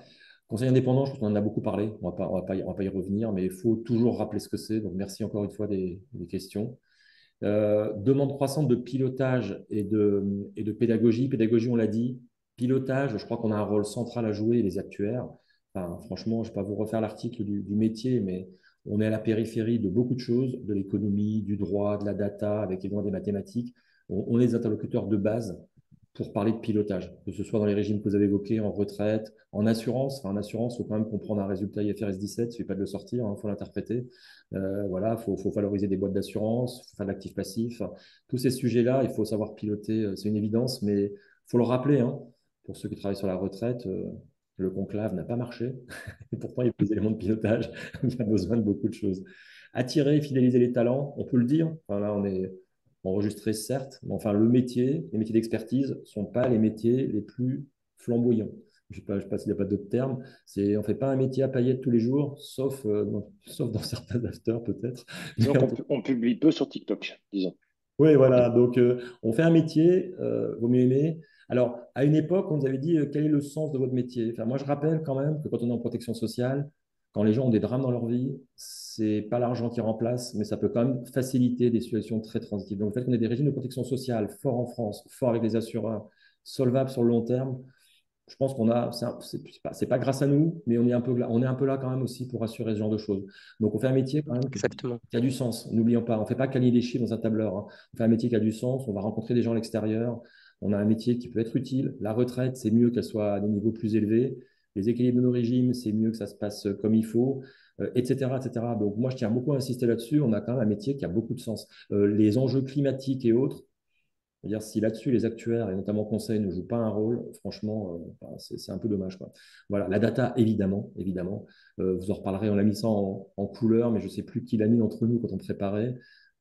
Conseil indépendant, je pense qu'on en a beaucoup parlé. On va pas y revenir, mais il faut toujours rappeler ce que c'est. Donc, merci encore une fois des questions. Demande croissante de pilotage et de pédagogie. Pédagogie, on l'a dit. Pilotage, je crois qu'on a un rôle central à jouer, les actuaires. Enfin, franchement, je ne vais pas vous refaire l'article du métier, mais on est à la périphérie de beaucoup de choses, de l'économie, du droit, de la data, avec évidemment des mathématiques. On est des interlocuteurs de base pour parler de pilotage, que ce soit dans les régimes que vous avez évoqués, en retraite, en assurance. Enfin, en assurance, il faut quand même comprendre un résultat IFRS 17, il ne suffit pas de le sortir, il faut l'interpréter. Voilà, faut valoriser des boîtes d'assurance, il faut faire de l'actif passif. Tous ces sujets-là, il faut savoir piloter, c'est une évidence, mais il faut le rappeler, hein, pour ceux qui travaillent sur la retraite, le conclave n'a pas marché, et pourtant il y a des éléments de pilotage, il y a besoin de beaucoup de choses. Attirer et fidéliser les talents, on peut le dire. Enfin, là, on est enregistré, certes, mais enfin, les métiers d'expertise ne sont pas les métiers les plus flamboyants. Je ne sais pas s'il n'y a pas d'autres termes. On ne fait pas un métier à paillettes tous les jours, sauf dans certains afters peut-être. Disons qu'on publie peu sur TikTok, disons. Oui, voilà. Donc, on fait un métier, vaut mieux aimer. Alors, à une époque, on nous avait dit quel est le sens de votre métier. Enfin, moi, je rappelle quand même que quand on est en protection sociale, quand les gens ont des drames dans leur vie, c'est pas l'argent qui remplace, mais ça peut quand même faciliter des situations très transitives. Donc, le fait qu'on ait des régimes de protection sociale forts en France, forts avec les assureurs, solvables sur le long terme, je pense qu'on a, c'est pas grâce à nous, mais on est un peu là quand même aussi pour assurer ce genre de choses. Donc, on fait un métier quand même Exactement. qui a du sens. N'oublions pas, on ne fait pas qu'aligner des chiffres dans un tableur, hein. On fait un métier qui a du sens, on va rencontrer des gens à l'extérieur, on a un métier qui peut être utile. La retraite, c'est mieux qu'elle soit à des niveaux plus élevés. Les équilibres de nos régimes, c'est mieux que ça se passe comme il faut, etc., etc. Donc, moi, je tiens beaucoup à insister là-dessus. On a quand même un métier qui a beaucoup de sens. Les enjeux climatiques et autres, c'est-à-dire, si là-dessus, les actuaires, et notamment conseil, ne jouent pas un rôle, franchement, c'est un peu dommage, quoi. Voilà, la data, évidemment, évidemment. Vous en reparlerez, on a mis ça en couleur, mais je ne sais plus qui l'a mis entre nous quand on préparait,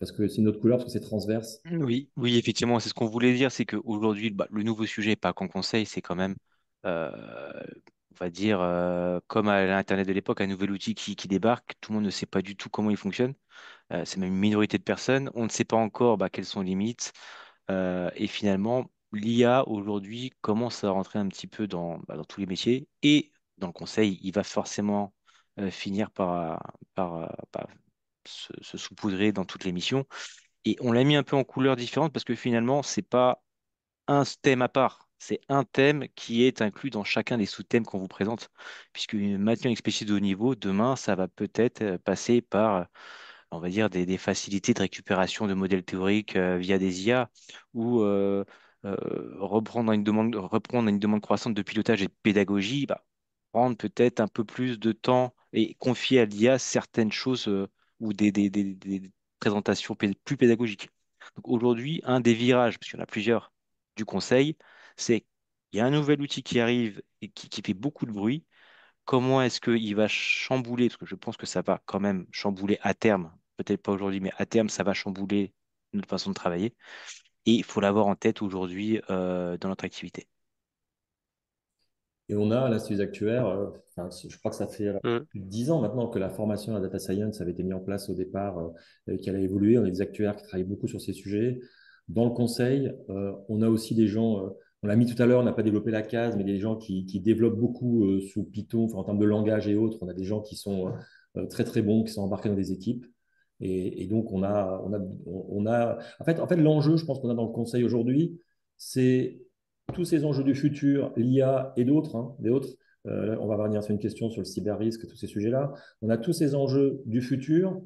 parce que c'est une autre couleur, parce que c'est transverse. Oui, oui, effectivement, c'est ce qu'on voulait dire, c'est qu'aujourd'hui, le nouveau sujet, pas qu'en conseil, c'est quand même, euh, on va dire, comme à l'Internet de l'époque, un nouvel outil qui débarque, tout le monde ne sait pas du tout comment il fonctionne. C'est même une minorité de personnes. On ne sait pas encore quelles sont les limites. Et finalement, l'IA aujourd'hui commence à rentrer un petit peu dans tous les métiers et dans le conseil, il va forcément finir par se saupoudrer dans toutes les missions. Et on l'a mis un peu en couleurs différentes parce que finalement, c'est pas un thème à part. C'est un thème qui est inclus dans chacun des sous-thèmes qu'on vous présente. Puisque maintenir une expertise de haut niveau, demain, ça va peut-être passer par on va dire, des facilités de récupération de modèles théoriques via des IA ou reprendre une demande croissante de pilotage et de pédagogie, prendre peut-être un peu plus de temps et confier à l'IA certaines choses ou des présentations plus pédagogiques. Donc aujourd'hui, un des virages, parce qu'il y en a plusieurs, du conseil, c'est il y a un nouvel outil qui arrive et qui fait beaucoup de bruit. Comment est-ce qu'il va chambouler, parce que je pense que ça va quand même chambouler à terme, peut-être pas aujourd'hui, mais à terme, ça va chambouler notre façon de travailler. Et il faut l'avoir en tête aujourd'hui dans notre activité. Et on a à l'Institut Actuaire, enfin, je crois que ça fait Mm. plus de 10 ans maintenant que la formation à la data science avait été mise en place au départ, et qu'elle a évolué. On a des actuaires qui travaillent beaucoup sur ces sujets. Dans le conseil, on a aussi des gens, on l'a mis tout à l'heure, on n'a pas développé la case, mais des gens qui développent beaucoup sous Python, enfin, en termes de langage et autres. On a des gens qui sont très très bons, qui sont embarqués dans des équipes. Et donc, en fait, l'enjeu, je pense qu'on a dans le conseil aujourd'hui, c'est tous ces enjeux du futur, l'IA et d'autres, hein, on va revenir sur une question sur le cyber-risque, tous ces sujets-là. On a tous ces enjeux du futur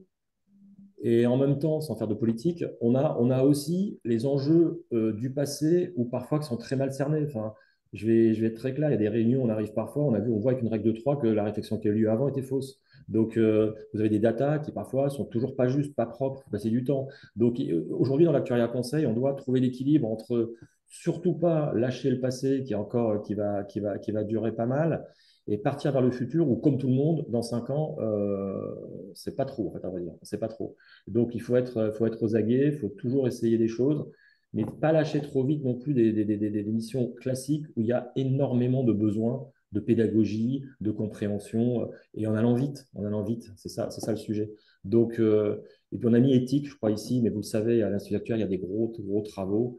et en même temps, sans faire de politique, on a aussi les enjeux du passé ou parfois qui sont très mal cernés. Enfin, je vais être très clair, il y a des réunions, on arrive parfois, on voit avec une règle de 3 que la réflexion qui a eu lieu avant était fausse. Donc, vous avez des datas qui parfois sont toujours pas justes, pas propres, il faut passer du temps. Donc, aujourd'hui, dans l'actuariat conseil, on doit trouver l'équilibre entre surtout pas lâcher le passé qui est encore, qui va durer pas mal et partir vers le futur où, comme tout le monde, dans 5 ans, c'est pas trop, en fait, on va dire, c'est pas trop. Donc, il faut être aux aguets, il faut toujours essayer des choses, mais pas lâcher trop vite non plus des missions classiques où il y a énormément de besoins de pédagogie, de compréhension, et en allant vite, c'est ça le sujet. Donc, et puis on a mis éthique, je crois, ici, mais vous le savez, à l'Institut actuel, il y a des gros, gros travaux.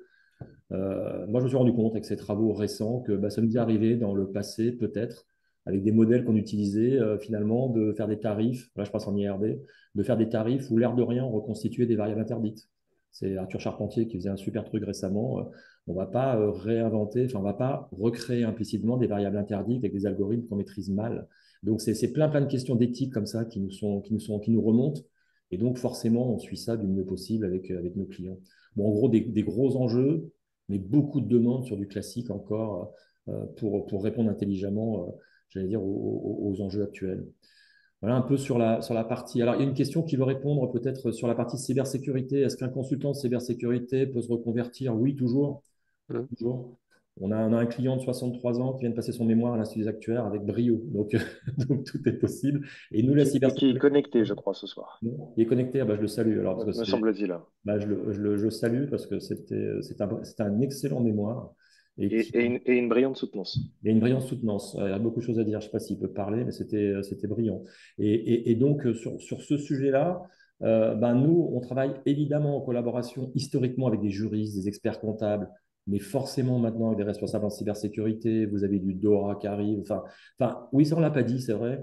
Moi, je me suis rendu compte avec ces travaux récents que ça nous est arrivé dans le passé, peut-être, avec des modèles qu'on utilisait, finalement, de faire des tarifs, là je passe en IRD, de faire des tarifs où l'air de rien, on reconstituait des variables interdites. C'est Arthur Charpentier qui faisait un super truc récemment. On ne va pas réinventer, enfin, on ne va pas recréer implicitement des variables interdites avec des algorithmes qu'on maîtrise mal. Donc, c'est plein, plein de questions d'éthique comme ça qui nous remontent. Et donc, forcément, on suit ça du mieux possible avec nos clients. Bon, en gros, des gros enjeux, mais beaucoup de demandes sur du classique encore pour répondre intelligemment, j'allais dire, aux enjeux actuels. Voilà un peu sur la partie. Alors, il y a une question qui veut répondre peut-être sur la partie cybersécurité. Est-ce qu'un consultant de cybersécurité peut se reconvertir? Oui, toujours. Mm. Toujours. On a un client de 63 ans qui vient de passer son mémoire à l'Institut des actuaires avec brio. Donc, donc tout est possible. Et nous, la Et qui est cybersécurité, connecté, je crois, ce soir, il est connecté. Ah bah, je le salue. Alors, parce que me semble-t-il. je salue parce que c'est un excellent mémoire et Et, qui et une brillante soutenance. il y a une brillante soutenance. Il y a beaucoup de choses à dire. Je ne sais pas s'il peut parler, mais c'était brillant. Et donc, sur ce sujet-là, nous, on travaille évidemment en collaboration historiquement avec des juristes, des experts comptables, mais forcément maintenant avec des responsables en cybersécurité. Vous avez du DORA qui arrive. Oui, ça, on ne l'a pas dit, c'est vrai.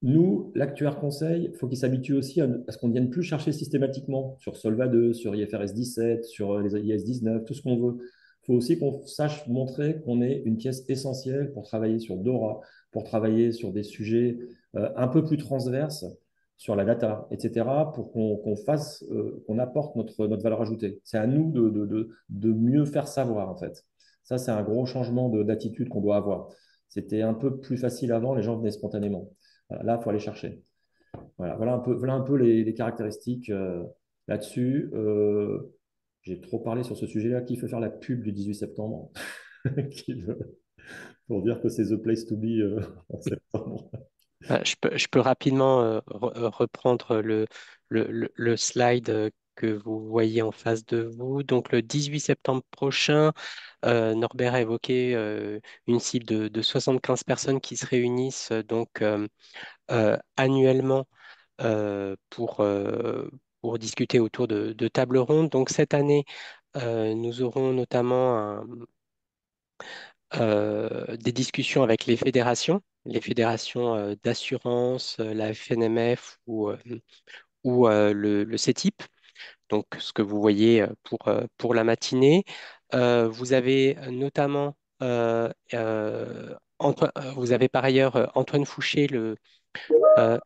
Nous, l'actuaire conseil, il faut qu'il s'habitue aussi à ce qu'on ne vienne plus chercher systématiquement sur Solva 2, sur IFRS 17, sur les IS 19, tout ce qu'on veut. Il faut aussi qu'on sache montrer qu'on est une pièce essentielle pour travailler sur Dora, pour travailler sur des sujets un peu plus transverses, sur la data, etc., pour qu'on apporte notre valeur ajoutée. C'est à nous de mieux faire savoir, en fait. Ça, c'est un gros changement d'attitude qu'on doit avoir. C'était un peu plus facile avant, les gens venaient spontanément. Voilà, là, il faut aller chercher. Voilà un peu les caractéristiques là-dessus. J'ai trop parlé sur ce sujet-là. Qui veut faire la pub du 18 septembre? Qui veut Pour dire que c'est the place to be en septembre. Je peux rapidement reprendre le slide que vous voyez en face de vous. Donc le 18 septembre prochain, Norbert a évoqué une cible de 75 personnes qui se réunissent annuellement pour discuter autour de tables rondes. Donc cette année, nous aurons notamment des discussions avec les fédérations d'assurance, la FNMF ou le CETIP. Donc ce que vous voyez pour la matinée. Vous avez notamment vous avez par ailleurs Antoine Fouché, euh,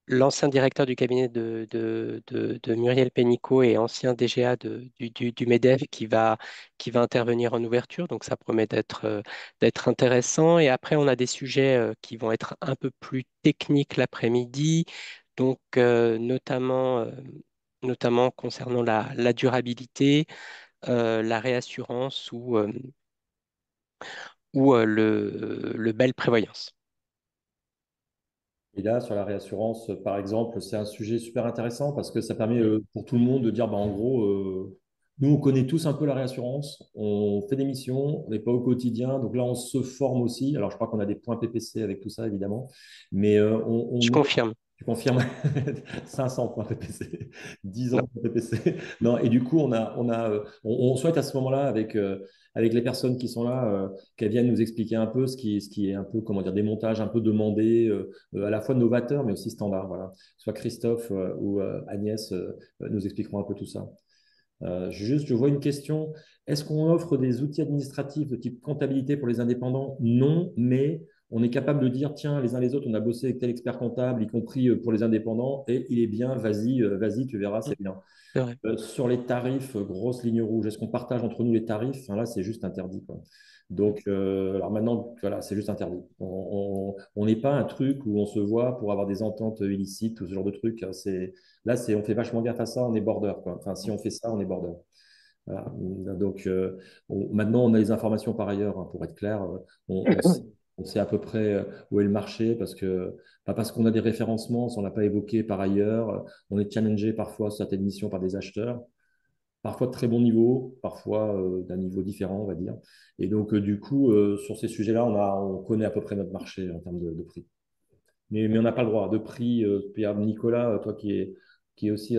l'ancien directeur du cabinet de Muriel Pénicaud et ancien DGA du MEDEF qui va intervenir en ouverture. Donc ça promet d'être intéressant. Et après, on a des sujets qui vont être un peu plus techniques l'après-midi, donc notamment concernant la durabilité, la réassurance ou le bel prévoyance. Et là, sur la réassurance, par exemple, c'est un sujet super intéressant parce que ça permet pour tout le monde de dire, bah, en gros, nous, on connaît tous un peu la réassurance, on fait des missions, on n'est pas au quotidien, donc là, on se forme aussi. Alors, je crois qu'on a des points PPC avec tout ça, évidemment, mais Je confirme. tu confirmes 500 points PPC, 10 ans Non. de points PPC. Non, et du coup, on souhaite à ce moment-là, avec les personnes qui sont là, qu'elles viennent nous expliquer un peu ce qui est un peu, comment dire, des montages un peu demandés, à la fois novateurs, mais aussi standards. Voilà. Soit Christophe ou Agnès nous expliqueront un peu tout ça. Je vois une question. Est-ce qu'on offre des outils administratifs de type comptabilité pour les indépendants? Non, mais on est capable de dire, tiens, les uns les autres, on a bossé avec tel expert comptable, y compris pour les indépendants, et il est bien, vas-y, tu verras, c'est bien. C'est vrai. Sur les tarifs, grosse ligne rouge, est-ce qu'on partage entre nous les tarifs? Enfin, là, c'est juste interdit, quoi. Donc, alors maintenant, voilà, c'est juste interdit. On n'est pas un truc où on se voit pour avoir des ententes illicites ou ce genre de truc. Là, on fait vachement gaffe à ça, on est border, quoi. Enfin, si on fait ça, on est border. Voilà. Donc, maintenant, on a les informations par ailleurs, hein, pour être clair. On sait à peu près où est le marché pas parce qu'on a des référencements, si on n'a pas évoqué par ailleurs. On est challengé parfois sur certaines missions par des acheteurs, parfois de très bon niveau, parfois d'un niveau différent, on va dire. Et donc, du coup, sur ces sujets-là, on connaît à peu près notre marché en termes de prix. Mais on n'a pas le droit de prix. Pierre Nicolas, toi qui est aussi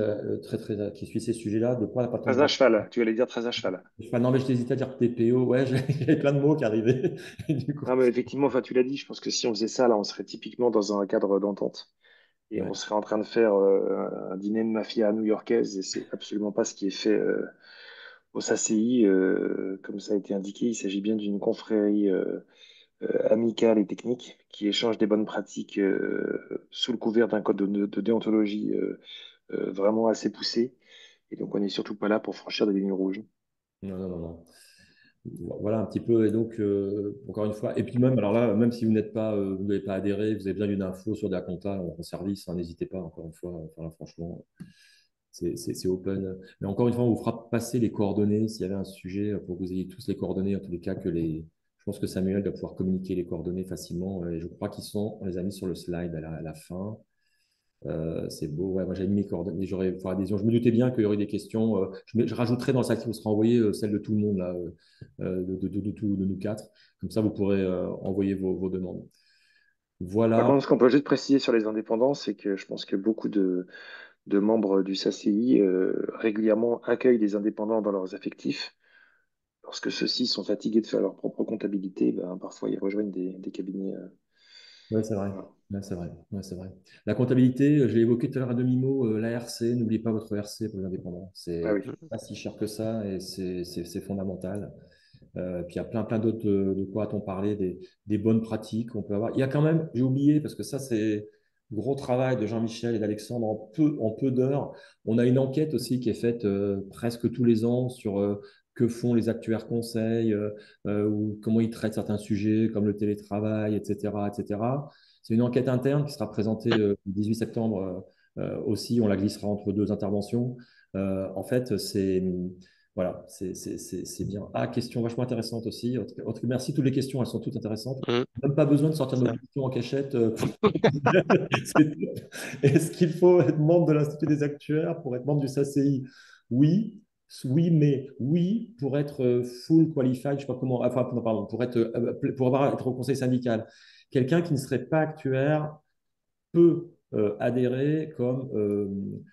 qui suit ces sujets-là, de quoi n'a pas ton Très à droit? cheval, tu allais dire très à cheval. Non, mais je t'hésitais à dire TPO. Ouais, j'avais plein de mots qui arrivaient. Et du coup, Non, mais effectivement, enfin, tu l'as dit, je pense que si on faisait ça, là, on serait typiquement dans un cadre d'entente. Et on ouais. serait en train de faire un dîner de mafia new-yorkaise, et c'est absolument pas ce qui est fait au SACI. Comme ça a été indiqué, il s'agit bien d'une confrérie amicale et technique qui échange des bonnes pratiques sous le couvert d'un code de déontologie vraiment assez poussé. Et donc, on n'est surtout pas là pour franchir des lignes rouges. Non, non, non, non. Voilà un petit peu. Et donc, encore une fois, et puis même, alors là, même si vous n'avez pas adhéré, vous avez besoin d'une info sur de la compta en service, hein, n'hésitez pas, encore une fois. Enfin, là, franchement, c'est open. Mais encore une fois, on vous fera passer les coordonnées s'il y avait un sujet pour que vous ayez tous les coordonnées, en tous les cas, je pense que Samuel doit pouvoir communiquer les coordonnées facilement. Et je crois on les a mis sur le slide à la fin. C'est beau. Ouais, moi, j'ai mis mes coordonnées. J'aurais pour adhésion. Je me doutais bien qu'il y aurait des questions. Je rajouterai dans le sac qui vous sera envoyé celle de tout le monde, là, de nous quatre. Comme ça, vous pourrez envoyer vos demandes. Par Voilà. contre, ce qu'on peut juste préciser sur les indépendants, c'est que je pense que beaucoup de membres du SACI régulièrement accueillent des indépendants dans leurs effectifs. Lorsque ceux-ci sont fatigués de faire leur propre comptabilité, ben, parfois ils rejoignent des cabinets. Oui, c'est vrai. Voilà. Ouais, c'est vrai. Ouais, c'est vrai. La comptabilité, je l'ai évoqué tout à l'heure à demi-mot, la RC, n'oubliez pas votre RC pour les indépendants. Ah C'est oui. pas si cher que ça et c'est fondamental. Puis il y a plein d'autres de quoi a-t-on parlé, des bonnes pratiques qu'on peut avoir. Il y a quand même, j'ai oublié, parce que ça, c'est gros travail de Jean-Michel et d'Alexandre en peu d'heures. On a une enquête aussi qui est faite presque tous les ans sur que font les actuaires conseils, ou comment ils traitent certains sujets comme le télétravail, etc., etc. C'est une enquête interne qui sera présentée le 18 septembre aussi. On la glissera entre deux interventions. En fait, voilà, c'est bien. Ah, question vachement intéressante aussi. En tout cas, merci. Toutes les questions, elles sont toutes intéressantes. Mm, Même pas besoin de sortir nos ça. questions en cachette. C'est top. Est-ce qu'il faut être membre de l'Institut des actuaires pour être membre du SACI? oui, oui, mais oui, pour être full qualified, je sais pas comment, enfin, non, pardon, être au conseil syndical. Quelqu'un qui ne serait pas actuaire peut adhérer comme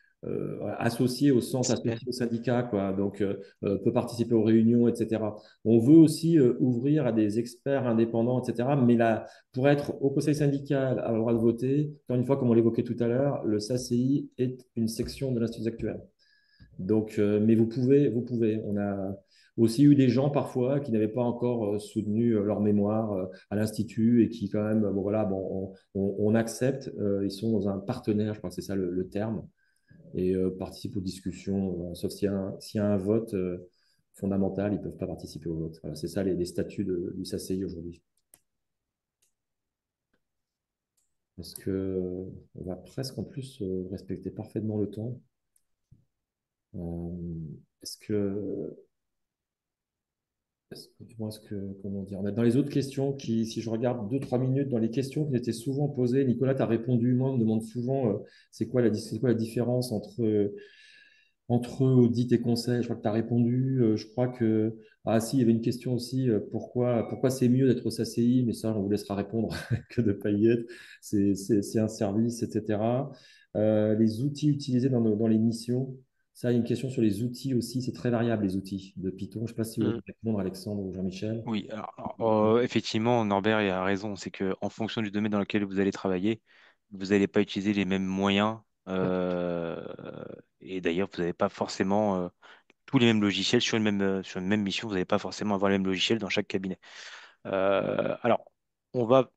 associé au centre, Expert. associé au syndicat, quoi. Donc, peut participer aux réunions, etc. On veut aussi ouvrir à des experts indépendants, etc. Mais là, pour être au conseil syndical, avoir le droit de voter, encore une fois, comme on l'évoquait tout à l'heure, le SACI est une section de l'Institut actuel. Donc, mais vous pouvez. On a aussi eu des gens parfois qui n'avaient pas encore soutenu leur mémoire à l'Institut et qui quand même, bon voilà, bon, on accepte. Ils sont dans un partenaire, je crois que c'est ça le terme, et participent aux discussions. Sauf s'il y a un vote fondamental, ils ne peuvent pas participer au vote. Voilà, c'est ça les statuts du SACI aujourd'hui. Parce que on va presque en plus respecter parfaitement le temps. Est-ce que comment dire, dans les autres questions si je regarde 2, 3 minutes dans les questions qui étaient souvent posées, Nicolas, tu as répondu, moi, on me demande souvent c'est quoi la différence entre audit et conseil. Je crois que tu as répondu. Je crois que, ah si, il y avait une question aussi, pourquoi c'est mieux d'être au SACI, mais ça, on vous laissera répondre que de ne pas y être. C'est un service, etc. Les outils utilisés dans les missions. Ça, il y a une question sur les outils aussi. C'est très variable, les outils de Python. Je ne sais pas si vous voulez Mm. répondre, Alexandre ou Jean-Michel. Oui, effectivement, Norbert il a raison. C'est que en fonction du domaine dans lequel vous allez travailler, vous n'allez pas utiliser les mêmes moyens. Et d'ailleurs, vous n'avez pas forcément tous les mêmes logiciels sur une même mission. Vous n'allez pas forcément avoir les mêmes logiciels dans chaque cabinet. Alors, on va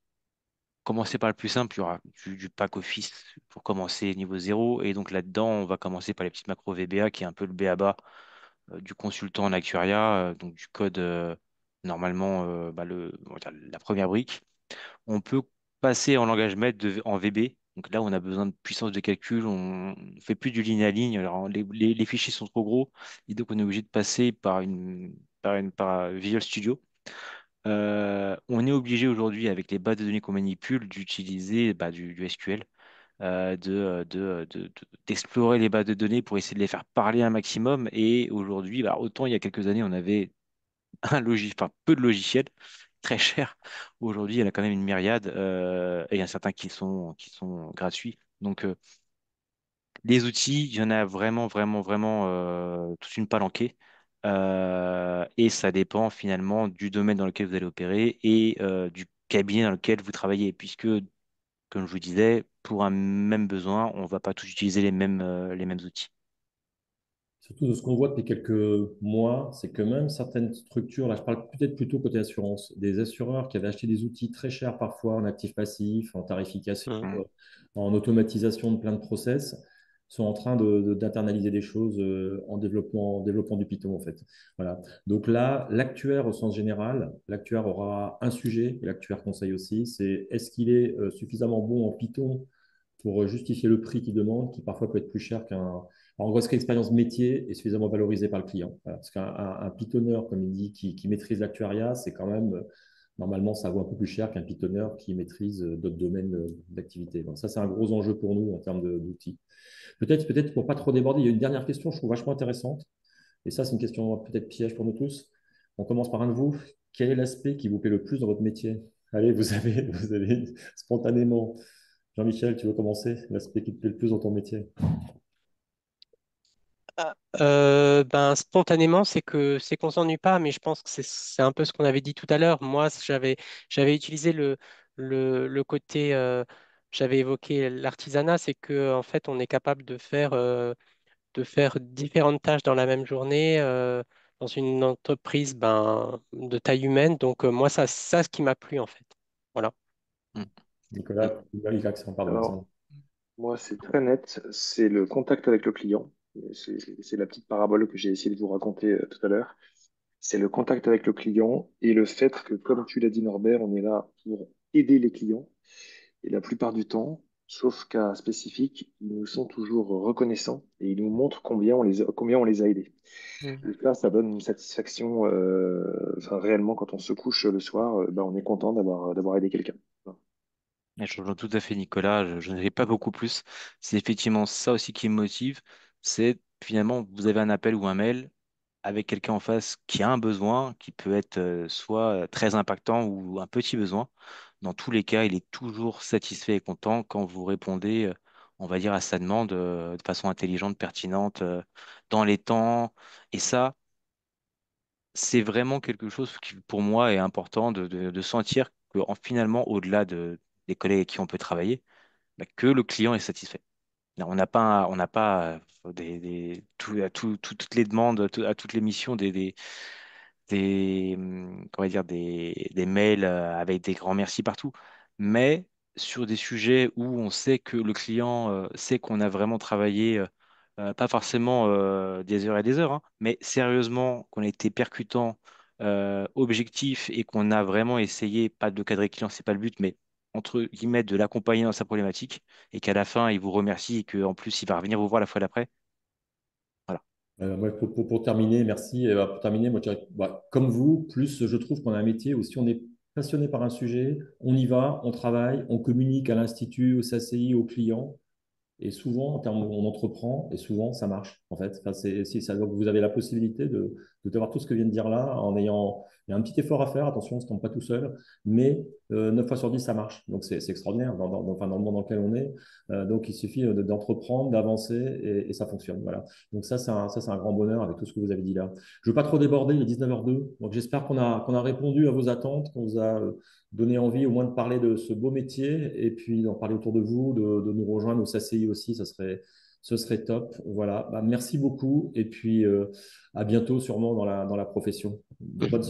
commencer par le plus simple. Il y aura du pack office pour commencer niveau zéro. Et donc là-dedans, on va commencer par les petites macros VBA, qui est un peu le b.a.-ba du consultant en actuariat, donc du code, normalement, bah, on va dire la première brique. On peut passer en langage maître en VB. Donc là, on a besoin de puissance de calcul. On ne fait plus du ligne à ligne. Alors, les fichiers sont trop gros. Et donc, on est obligé de passer par Visual Studio. On est obligé aujourd'hui, avec les bases de données qu'on manipule, d'utiliser bah, du SQL, d'explorer les bases de données pour essayer de les faire parler un maximum. Et aujourd'hui, bah, autant il y a quelques années, on avait enfin, peu de logiciels, très chers. Aujourd'hui, il y en a quand même une myriade, et il y en a certains qui sont gratuits. Donc, les outils, il y en a vraiment, vraiment, vraiment toute une palanquée. Et ça dépend finalement du domaine dans lequel vous allez opérer et du cabinet dans lequel vous travaillez, puisque, comme je vous disais, pour un même besoin, on ne va pas tous utiliser les mêmes outils. Surtout de ce qu'on voit depuis quelques mois, c'est que même certaines structures, là je parle peut-être plutôt côté assurance, des assureurs qui avaient acheté des outils très chers parfois en actifs passifs, en tarification, Mm. Mm. en automatisation de plein de process, sont en train d'internaliser des choses en développement du Python en fait. Voilà. Donc là, l'actuaire au sens général, l'actuaire aura un sujet, et l'actuaire conseil aussi, c'est est-ce qu'il est suffisamment bon en Python pour justifier le prix qu'il demande, qui parfois peut être plus cher qu'un. Alors, en gros, est-ce que l'expérience métier est suffisamment valorisée par le client? Voilà. Parce qu'un pitonneur, comme il dit, qui maîtrise l'actuariat, c'est quand même, normalement, ça vaut un peu plus cher qu'un pitonneur qui maîtrise d'autres domaines d'activité. Donc ça, c'est un gros enjeu pour nous en termes d'outils. Peut-être pour pas trop déborder, il y a une dernière question, je trouve vachement intéressante. Et ça, c'est une question peut-être piège pour nous tous. On commence par un de vous. Quel est l'aspect qui vous plaît le plus dans votre métier? Allez, vous avez spontanément. Jean-Michel, tu veux commencer? L'aspect qui te plaît le plus dans ton métier? Ben, spontanément, c'est qu'on s'ennuie pas, mais je pense que c'est un peu ce qu'on avait dit tout à l'heure. Moi, j'avais utilisé le côté, j'avais évoqué l'artisanat, c'est que en fait, on est capable de faire différentes tâches dans la même journée dans une entreprise de taille humaine. Donc, moi, ça, ce qui m'a plu, en fait. Voilà. Mm. Et- Nicolas, Alexandre, pardon, Alors, Alexandre. moi, c'est très net, c'est le contact avec le client. C'est la petite parabole que j'ai essayé de vous raconter tout à l'heure. C'est le contact avec le client et le fait que, comme tu l'as dit Norbert, on est là pour aider les clients. Et la plupart du temps, sauf cas spécifique, ils nous sont toujours reconnaissants et ils nous montrent combien on les a aidés. Mm. Et ça donne une satisfaction, enfin, réellement, quand on se couche le soir, ben, on est content d'avoir aidé quelqu'un. Voilà. et je rejoins tout à fait Nicolas, je n'avais pas beaucoup plus. C'est effectivement ça aussi qui me motive, c'est finalement, vous avez un appel ou un mail avec quelqu'un en face qui a un besoin, qui peut être soit très impactant ou un petit besoin. Dans tous les cas, il est toujours satisfait et content quand vous répondez, on va dire, à sa demande de façon intelligente, pertinente, dans les temps. Et ça, c'est vraiment quelque chose qui, pour moi, est important de sentir que finalement, au-delà des collègues avec qui on peut travailler, bah, que le client est satisfait. On n'a pas toutes les demandes, à toutes les missions comment dire, des mails avec des grands merci partout. Mais sur des sujets où on sait que le client sait qu'on a vraiment travaillé, pas forcément des heures et des heures, hein, mais sérieusement, qu'on a été percutant, objectif et qu'on a vraiment essayé, pas de cadrer le client, c'est pas le but, mais entre guillemets, de l'accompagner dans sa problématique et qu'à la fin, il vous remercie et qu'en plus, il va revenir vous voir la fois d'après. Voilà. Ouais, pour terminer, merci. Pour terminer, moi, je dirais, comme vous, plus je trouve qu'on a un métier où si on est passionné par un sujet, on y va, on travaille, on communique à l'institut, au SACI, aux clients. Et souvent, en termes, on entreprend et souvent, ça marche, en fait. Enfin, si ça, donc vous avez la possibilité de voir tout ce que vient de dire là en ayant, il y a un petit effort à faire, attention, on ne se tombe pas tout seul, mais 9 fois sur 10, ça marche. Donc, c'est extraordinaire enfin, dans le monde dans lequel on est. Donc, il suffit d'entreprendre, d'avancer et ça fonctionne. Voilà. Donc, ça, c'est un grand bonheur avec tout ce que vous avez dit là. Je ne veux pas trop déborder, il est 19h02. Donc, j'espère qu'on a répondu à vos attentes, qu'on vous a donner envie au moins de parler de ce beau métier et puis d'en parler autour de vous, de nous rejoindre au SACI aussi, ce serait top. Voilà, merci beaucoup et puis à bientôt sûrement dans la profession. De bonnes